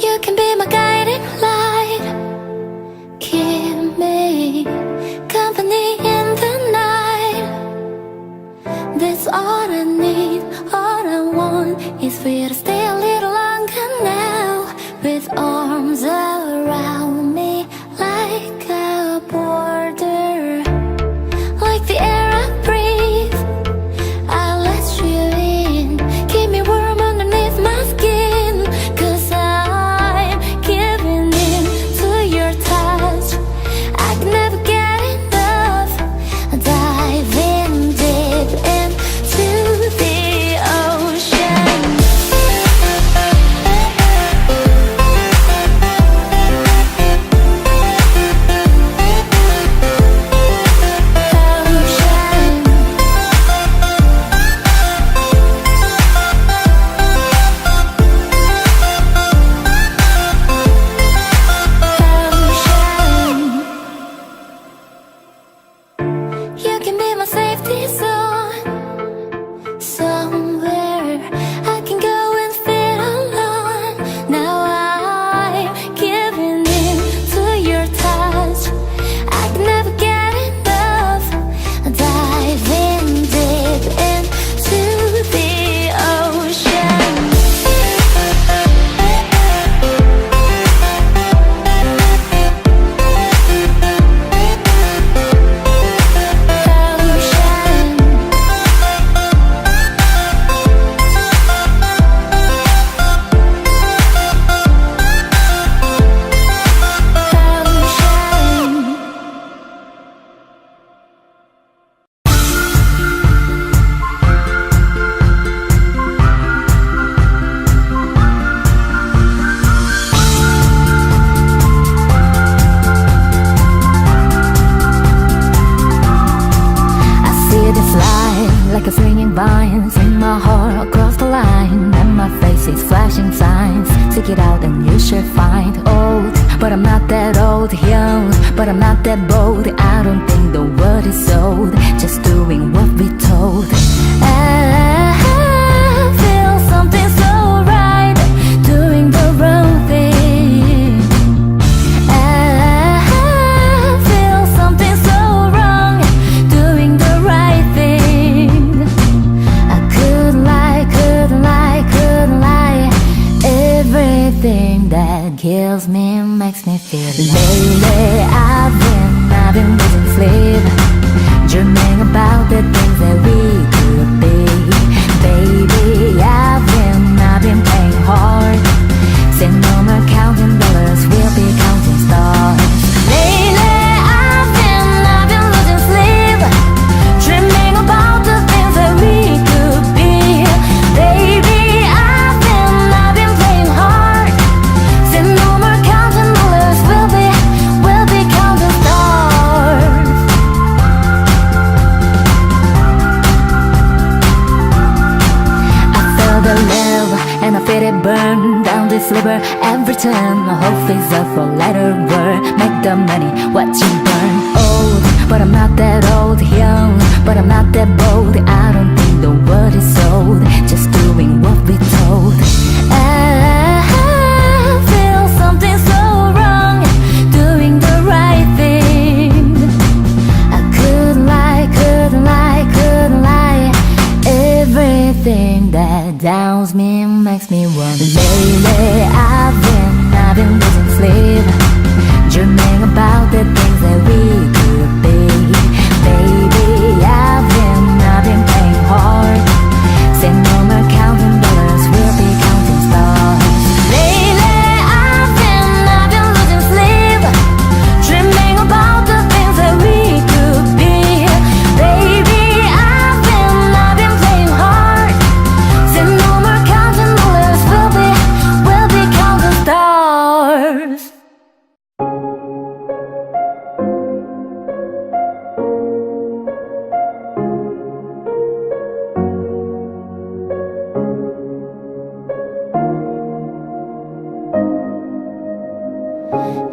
Speaker 1: You can be my guiding light. Keep me company in the night. That's all I need, all I want is for you to stay a little longer now. With arms around me like a border, like the air I breathe. I'll let you in, keep me warm underneath my skin. 'Cause I'm giving in to your touch. I can never get enough. Diving deep into the ocean. You can be my safety zone. Somewhere I can go and feel alone. Now I'm giving in to your touch. I can never get enough. Diving deep into the ocean. Like a swinging vine, swing my heart across the line, and my face is flashing signs. Seek it out and you should find. Old, but I'm not that old. Young, but I'm not that bold. I don't think the word is sold, just doing what we told. the flipper every time. My whole face up for letter word. Make the money, watch you burn. Old, but I'm not that old. Young, but I'm not that bold. I don't think the world is sold, just doing what we told. I feel something so wrong, doing the right thing. I couldn't lie, couldn't lie, couldn't lie. Everything that downs me makes me wonder. Lately I've been losing sleep, dreaming about the things that we could be. Baby, I've been playing hard. Say no more counting dollars, we'll be counting stars. Lately I've been losing sleep, dreaming about the things that we could be. Baby, I've been playing hard. Say no more counting dollars, we'll be counting stars.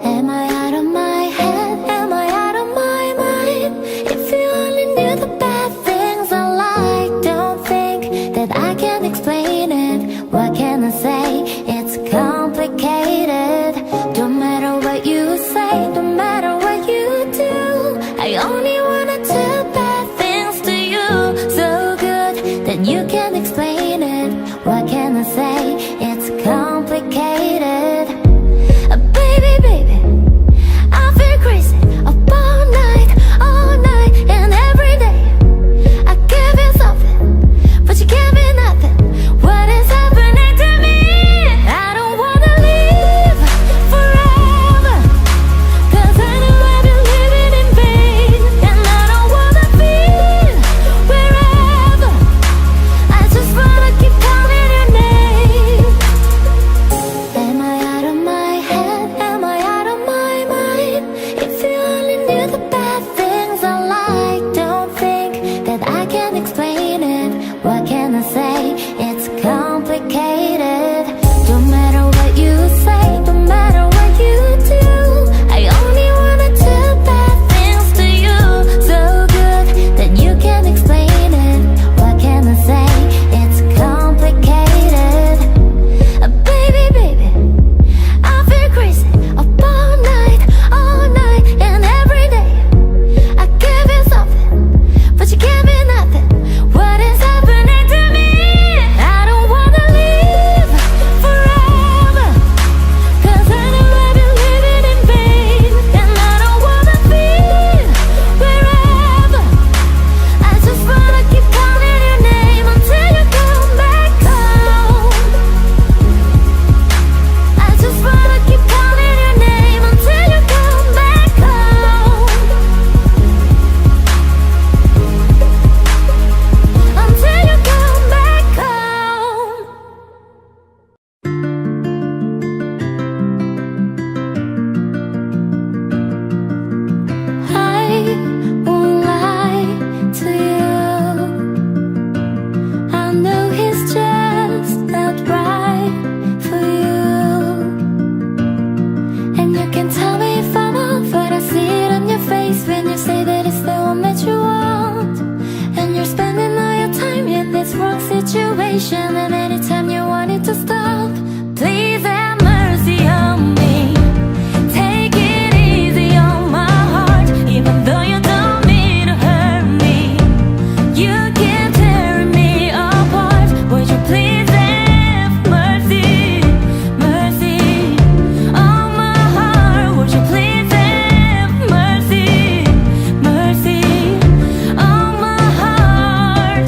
Speaker 1: Am I out of my head? Am I out of my mind? If you only knew the bad things I like, don't think that I can explain it. What can I say? It's complicated. Don't matter what you say, don't matter what you do, I only wanna do bad things to you. So good that you can explain it. What can I say? It's complicated. Baby, baby, I feel crazy up all night, and every day. I give you something, but you give me nothing. What is happening to me? I don't wanna live forever, 'cause I know I've been living in vain. And I don't wanna be wherever, I just wanna keep calling your name. Am I out of my head? Am I out of my mind? If you only knew the bad things I like, don't think that I can explain it. What can I say? It's complicated. Don't matter what you say, don't matter what you do, I only wanna do bad things to you. So good that you can explain it. What can I say? It's complicated. Baby, baby, I feel crazy up all night, and every day. I give you something, but you give me nothing. What is happening to me? I don't wanna live forever, 'cause I know I've been living in vain. And I don't wanna be wherever, I just wanna keep calling your name until you come back home. I just wanna keep calling your name until you come back home. Until you come back home. I won't lie to you, I know he's just not right for you. And you can tell me if I'm off, but I see it on your face when you say that it's the one that you want. And you're spending all your time in this wrong situation, and anytime you want it to stop, please have mercy on me. Take it easy on my heart, even though you don't mean to hurt me. You keep tearing me apart. Would you please have mercy, mercy on my heart? Would you please have mercy, mercy on my heart?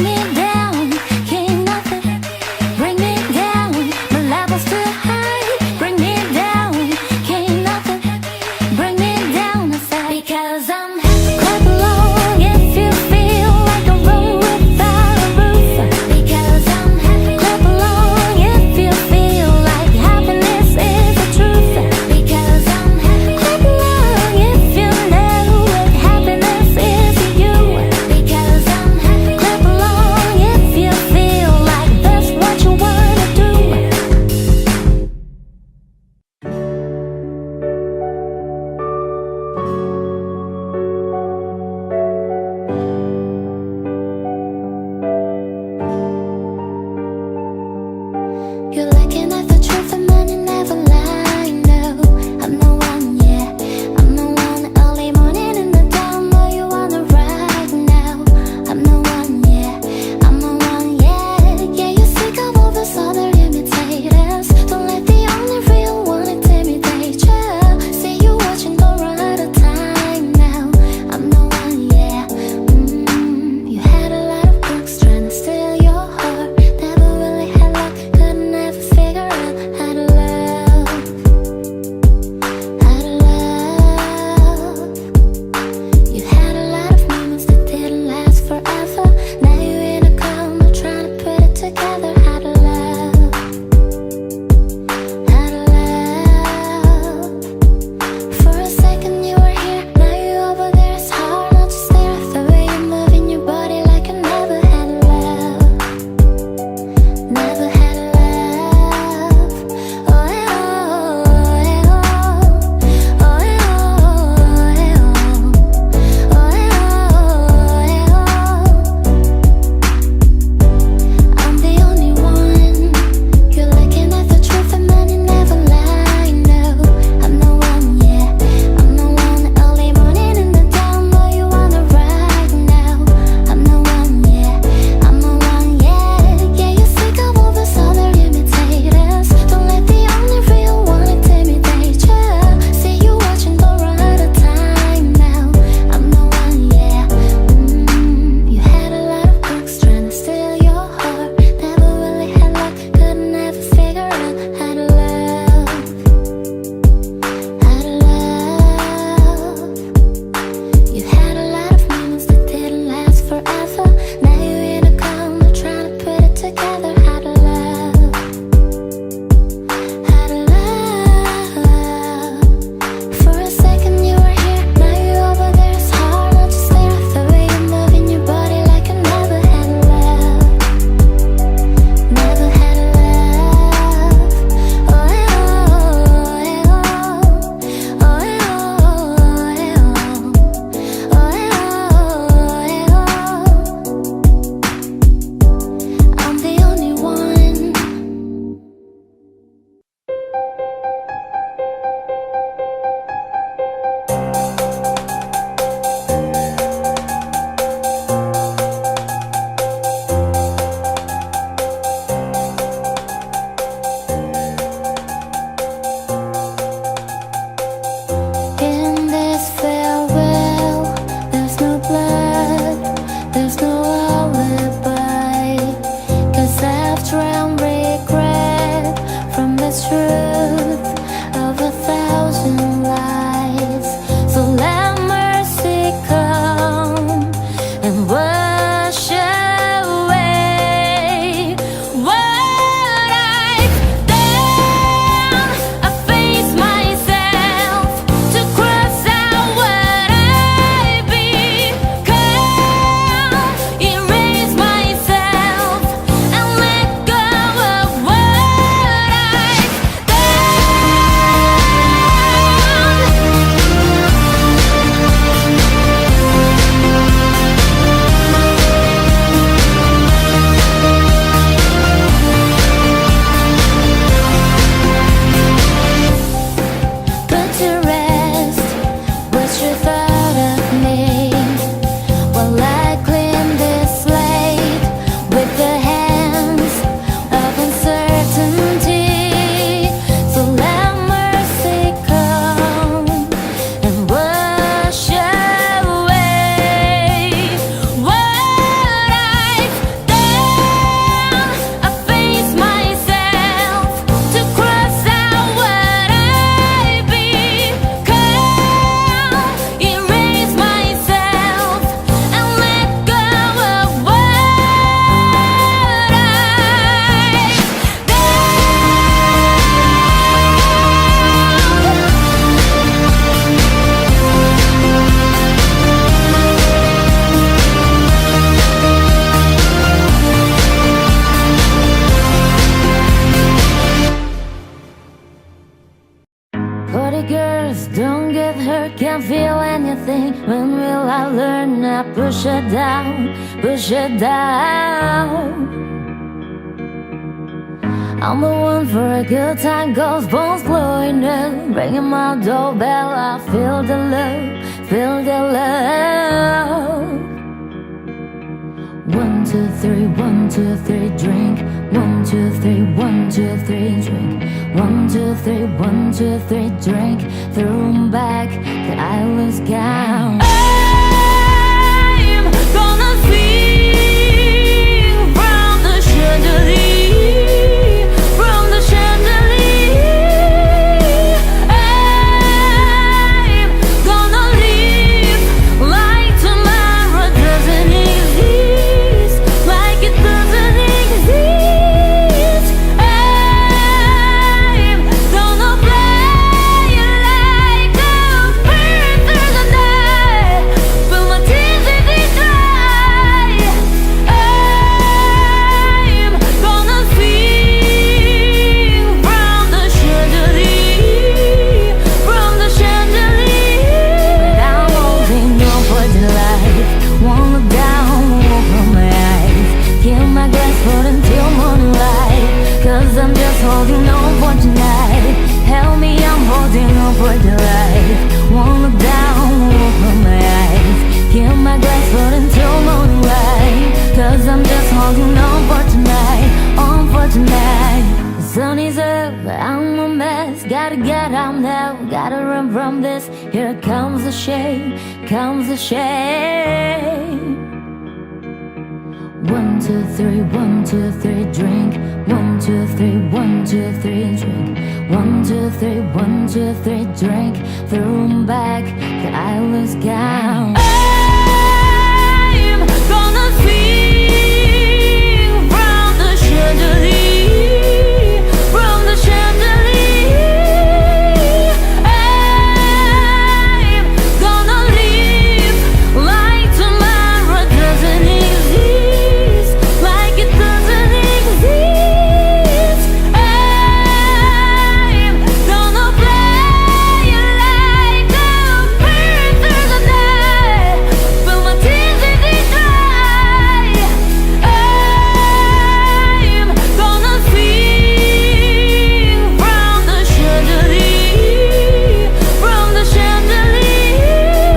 Speaker 1: me down, can't nothing bring me down. My level's too high, bring me down, can't nothing bring me down. I said because I'm happy. Clap along if you feel like a room without a roof. Because I'm happy. Clap along if you feel like happiness is the truth. Because I'm happy. Clap along if you know what happiness is to you. Because I'm happy. Clap along can't feel anything. When will I learn? I push it down, push it down. I'm the one for a good time, ghost bones blowing up, ringing my doorbell. I feel the love, feel the love. 1, 2, 3, 1, 2, 3, drink. 1, 2, 3, 1, 2, 3, drink. 1, 2, 3, 1, 2, 3, drink. Throw 'em back, the island's gone. I'm gonna sing from the chandelier, from the chandelier. I'm gonna live like tomorrow doesn't exist, like it doesn't exist. I'm gonna play like a bird through the night, but my tears if they dry. I'm gonna sing from the chandelier, from the chandelier. But I'm holding on for the life, won't look down, won't open my eyes. Kill my glass foot until morning light, 'cause I'm just holding on for tonight. Help me, I'm holding on for the life, won't look down, won't open my eyes. Kill my glass foot until morning light, 'cause I'm just holding on for tonight, on for tonight. The sun is up, I'm a mess. Gotta get out now, gotta run from this. Here comes the shame, comes the shame. 1, 2, 3, 1, 2, 3, drink. 1, 2, 3, 1, 2, 3, drink. 1, 2, 3, 1, 2, 3, drink. Throw 'em back, the island's gone. I'm gonna sing from the chandelier, from the chandelier. I'm gonna live like tomorrow doesn't exist, like it doesn't exist. I'm gonna play like a bird through the night, but my tears if they dry. I'm gonna sing from the chandelier, from the chandelier.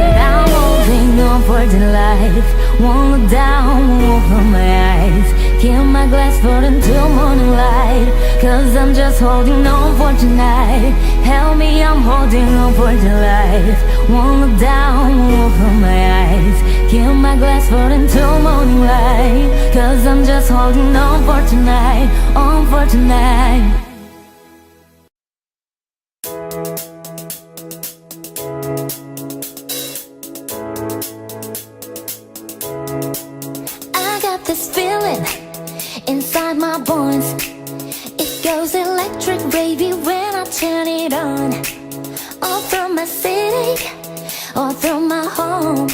Speaker 1: But I'm holding on for the life, won't look down, won't open my eyes. Kill my glass foot until morning light, 'cause I'm just holding on for tonight. Help me, I'm holding on for the life, won't look down, won't open my eyes. Kill my glass foot until morning light, 'cause I'm just holding on for tonight, on for tonight. I got this feeling inside my bones. It goes electric, baby, when I turn it on. All through my city, all through my home.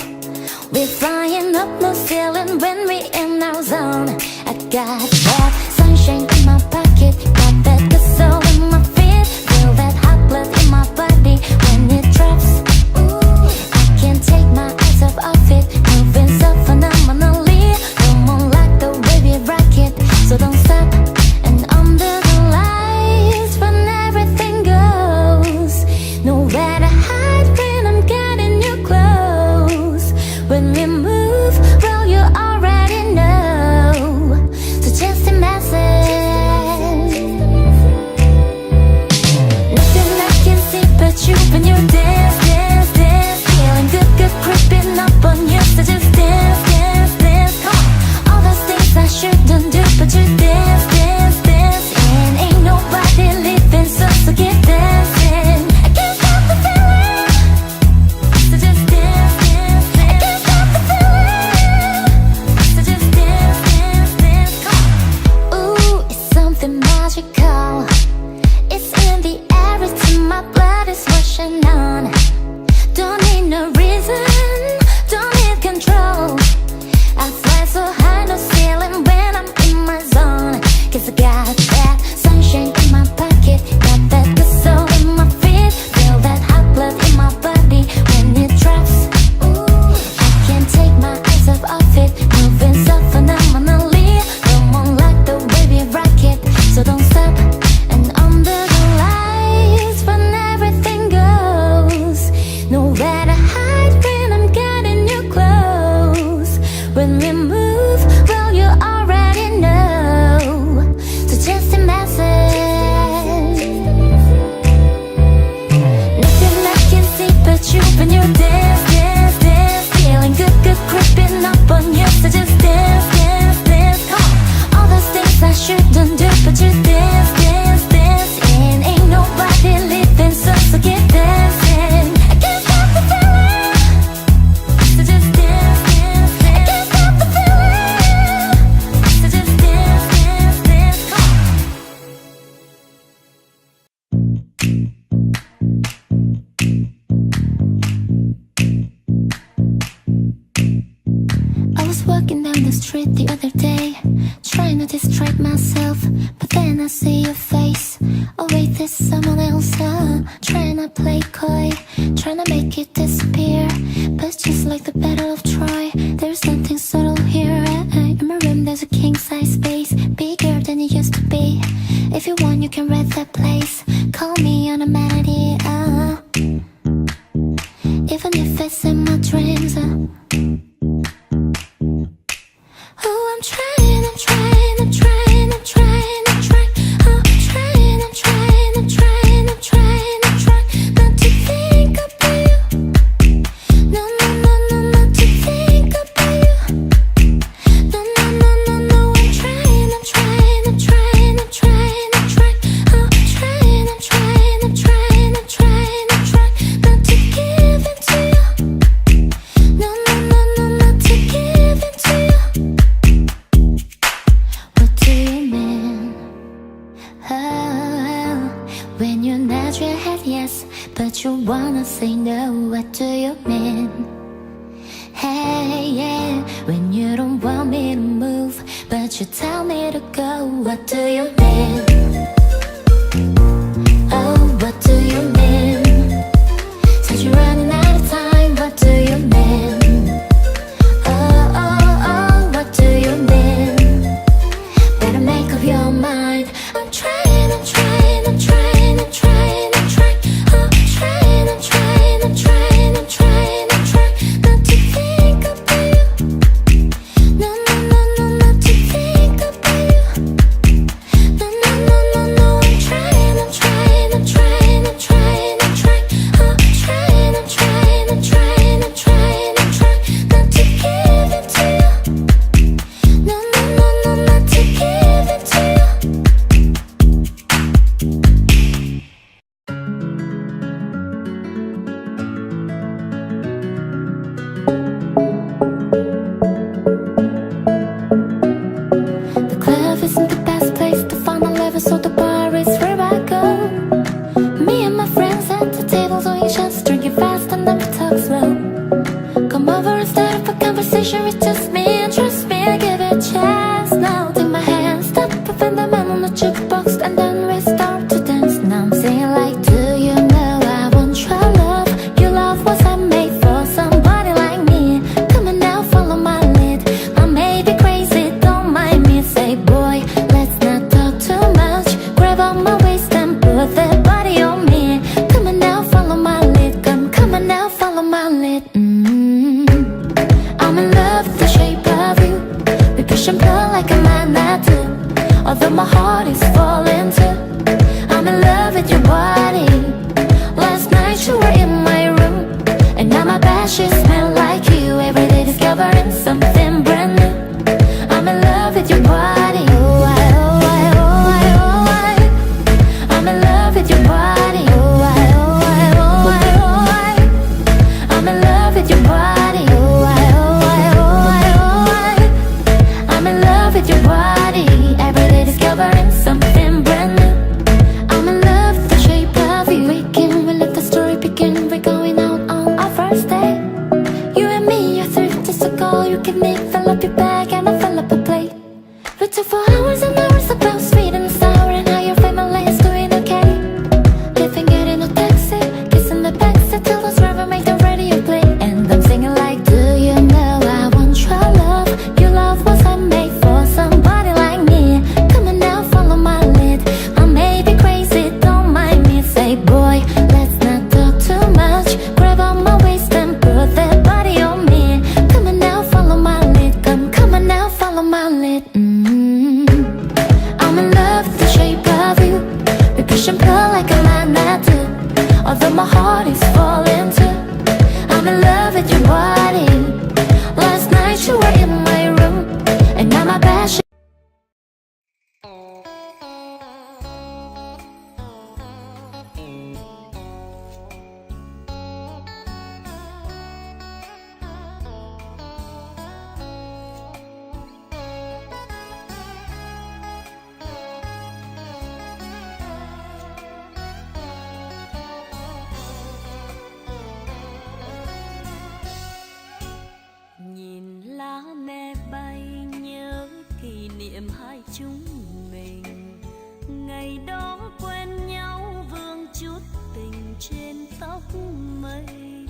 Speaker 1: We're flying up, no ceiling when we in our zone. I got that sunshine in my pocket, got that good soul in my feet. Feel that hot blood in my body when it drops. Ooh, I can't take my eyes off it, moving so phenomenally. Come on like the way we rock it, so don't stop. And under the lights, when everything goes, nowhere to hide when I'm getting you close. When we move, well, you already know. So just imagine I see your face. Oh wait, there's someone else. Trying to play coy, trying to make it disappear. But just like the Battle of Troy, there's nothing subtle here. In my room there's a king-size space, bigger than it used to be. If you want you can rent that place. Call me on a melody, even if it's in my dreams. Oh, I'm trying, I'm trying, I'm trying, I'm trying, I'm trying. Oh, I'm trying, I'm trying, I'm trying, I'm trying, I'm trying not to think about you. No, no, no, no, not to think about you. No, no, no, no, no. I'm trying, I'm trying, I'm trying, I'm trying, I'm trying. Oh, I'm trying, I'm trying, I'm trying, I'm trying, I'm trying not to give in to you. No, no, no, no, not to give in to you. What do you mean? Oh, when you nod your head yes, but you wanna say no. What do you mean? Hey, yeah, when you don't want me to move, but you tell me to go. What do you mean? Oh, what do you mean? Said you're running out of time. What do you mean? Oh, oh, oh, what do you mean? Better make up your mind. I'm trying, I'm trying, I'm trying, I'm trying, I'm trying. Oh, I'm trying, I'm trying, I'm trying, I'm trying, I'm trying not to think about you. No, no, no, no, not to think about you. No, no, no, no, no. I'm trying, I'm trying, I'm trying, I'm trying, I'm trying. Oh, I'm trying, I'm trying, I'm trying, I'm trying, I'm trying not to give in to you. No, no, no, no, not to give in to you. The club isn't the best place to find a lover, so the bar is where I go. Me and my friends at the table doing shots, drinking fast and then we talk slow. Come over and start up a conversation with just me, and trust me, I give it a chance. Now take my hand, stop, open the man on the jukebox, and then we start to dance. Now I'm singing like, do you know I want your love? Your love was handmade for somebody like me. Come on now, follow my lead. I may be crazy, don't mind me. Say, boy, let's not talk too much. Grab on my waist and put that body on me. Come on now, follow my lead. Come on now, follow my lead. I'm in love with the shape of you. We push and pull like a magnet do. Although my heart is falling too. I'm in love with your body. Last night you were in my room, and now my bed sheets smell like you. Every day discovering something brand new. I'm in love with your body. Oh, I, oh, I, oh, I, oh, I. I'm in love with your body. Oh, I, oh, I, oh, I, oh, I. I'm in love with your body. Oh, I, oh, I, oh, I, oh, I. I'm in love with your body. Every day discovering something brand new. I'm in love with the shape of you. We let the story begin. We're going out on our first day. You and me are 3 days ago. You give me, fill up your bag, and I fill up a plate. We took for hours and hours about sweet and sour, and how your family is doing okay. Living it in a taxi, kissing the backseat till the driver made the radio play. And I'm singing like, do you know I want your love? Your love was handmade for somebody like me. Come on now, follow my lead. I may be crazy, don't mind me. Say, boy, let's not talk too much. Grab on my waist and put that body on me. Come on now, follow my lead. Come on now, follow my lead. I'm in love with the shape of you. We push and pull like a magnet do. Although my heart is falling too. I'm in love with your body. Last night you were in my room, and now my bed sheets.
Speaker 2: Nhìn lá me bay nhớ kỷ niệm hai chúng mình. ngày đó quen nhau vương chút tình trên tóc mây,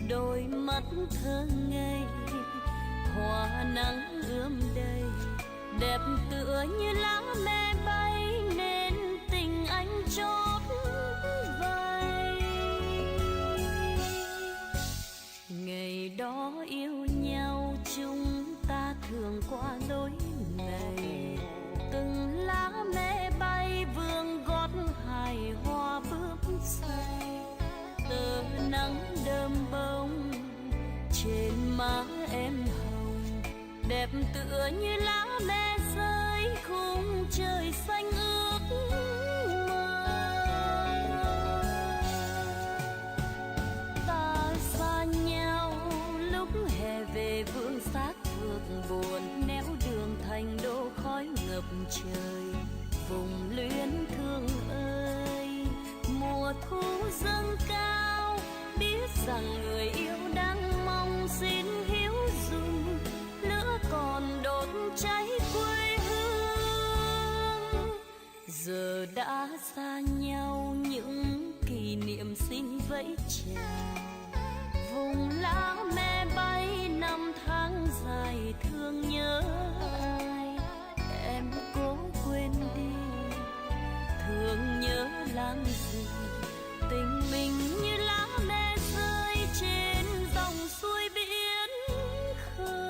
Speaker 2: đôi mắt thơ ngây hoa nắng ươm đầy, đẹp tựa như lá me bay nên tình anh chót vay. Ngày đó yêu nhau chúng ta thường qua lối này, từng lá me bay vương gót hài hoa bước say, tờ nắng đơm bông trên má em hồng, đẹp tựa như lá me rơi khung trời xanh ước mơ. Ta xa nhau lúc hè về vương xác thương buồn, néo đường thành đô khói ngập trời, vùng luyến thương ơi. Mùa thu dâng cao biết rằng người yêu đang mong, xin hiếu dùng lửa còn đốt cháy quê hương. Giờ đã xa nhau những kỷ niệm xin vẫy chào, vùng lá me bay năm tháng dài thương nhớ ai. Em cố quên đi thương nhớ làm gì, tình mình như lá me rơi trên dòng suối biển khơi.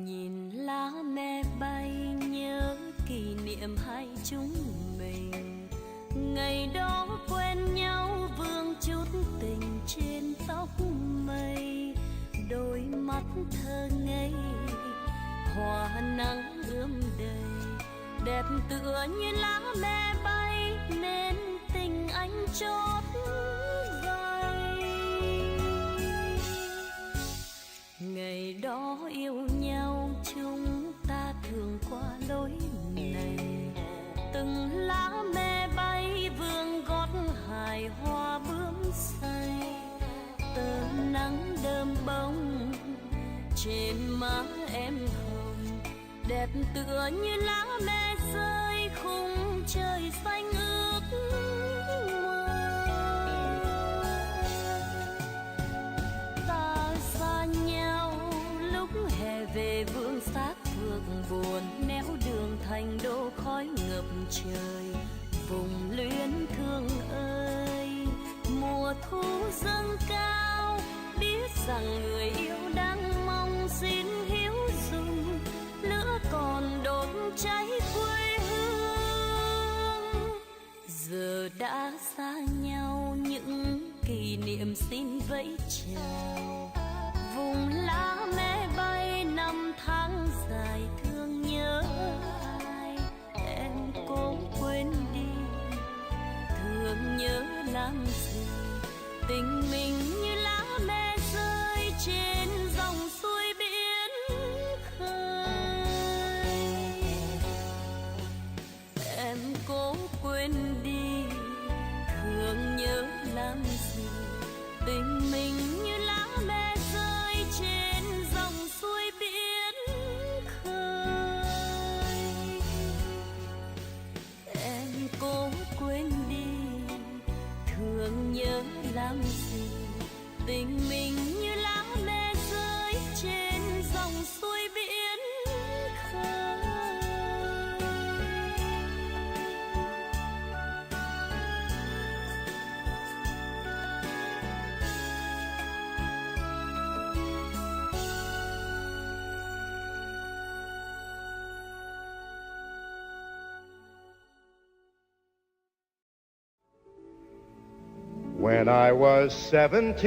Speaker 2: Nhìn lá me bay nhớ kỷ niệm hai chúng mình, ngày đó quen nhau vương chút tình trên tóc mây, đôi mắt thơ ngây hoa nắng ươm đầy, đẹp tựa như lá me bay nên tình anh chót vay. Ngày đó yêu nhau chúng ta thường qua lối này, từng lá me bay vương gót hài hoa bướm say, tờ nắng đơm bông trên má em hồng, đẹp tựa như lá me rơi khung trời xanh ước mơ. Ta xa nhau lúc hè về vương xác phượng buồn, néo đường thành đô khói ngập trời, vùng luyến thương ơi. Mùa thu dâng cao biết rằng người yêu đang mong, xin hiếu dùng lửa còn đốt cháy quê hương. Giờ đã xa nhau những kỷ niệm xin vẫy chào, vùng lá me bay năm tháng dài thương nhớ ai. Em cố quên đi thương nhớ làm gì, tình mình như lá me rơi trên dòng suối biển khơi. Em cố quên đi thương nhớ làm gì, tình mình như lá me rơi trên dòng suối biển khơi. Em cố quên đi thương nhớ làm gì, tình mình như lá me rơi trên dòng suối biển khơi.
Speaker 3: When I was 17,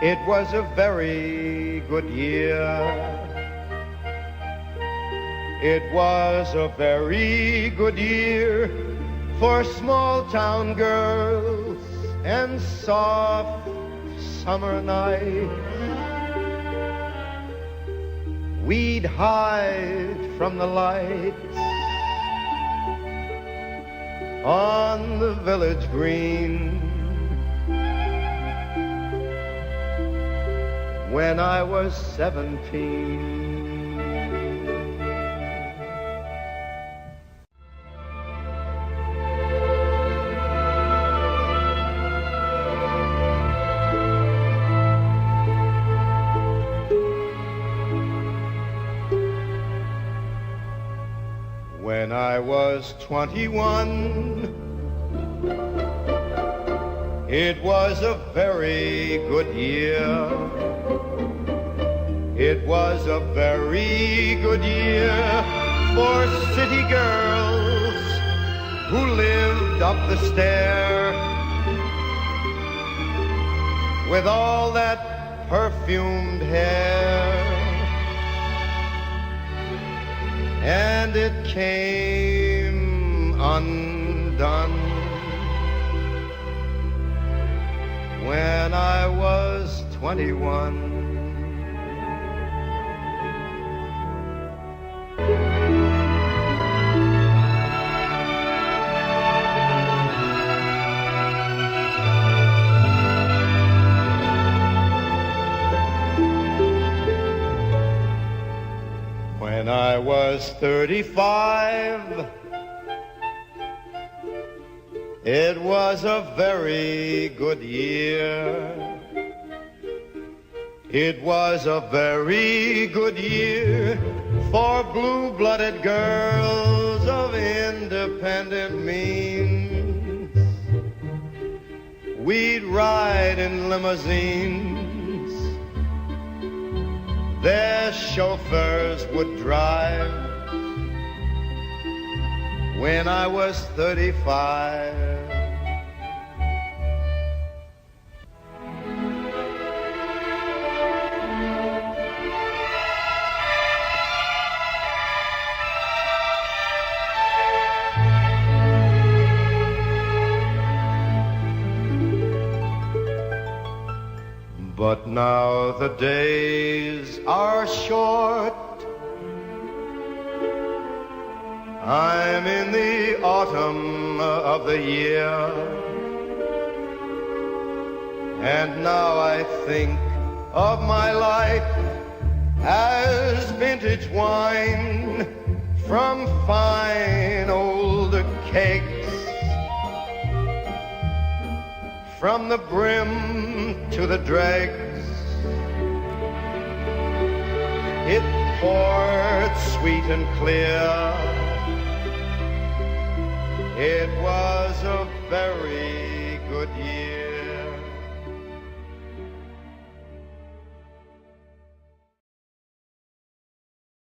Speaker 3: it was a very good year. It was a very good year for small town girls and soft summer nights. We'd hide from the lights on the village green. When I was 17. When I was 21, it was a very good year. It was a very good year for city girls who lived up the stair with all that perfumed hair. And it came undone when I was 21. When I was 35, it was a very good year. It was a very good year for blue-blooded girls of independent means. We'd ride in limousines. Their chauffeurs would drive. When I was 35. But now the days are short. I'm in the autumn of the year, and now I think of my life as vintage wine from fine old kegs, from the brim to the dregs. It poured sweet and clear. It was a very good year.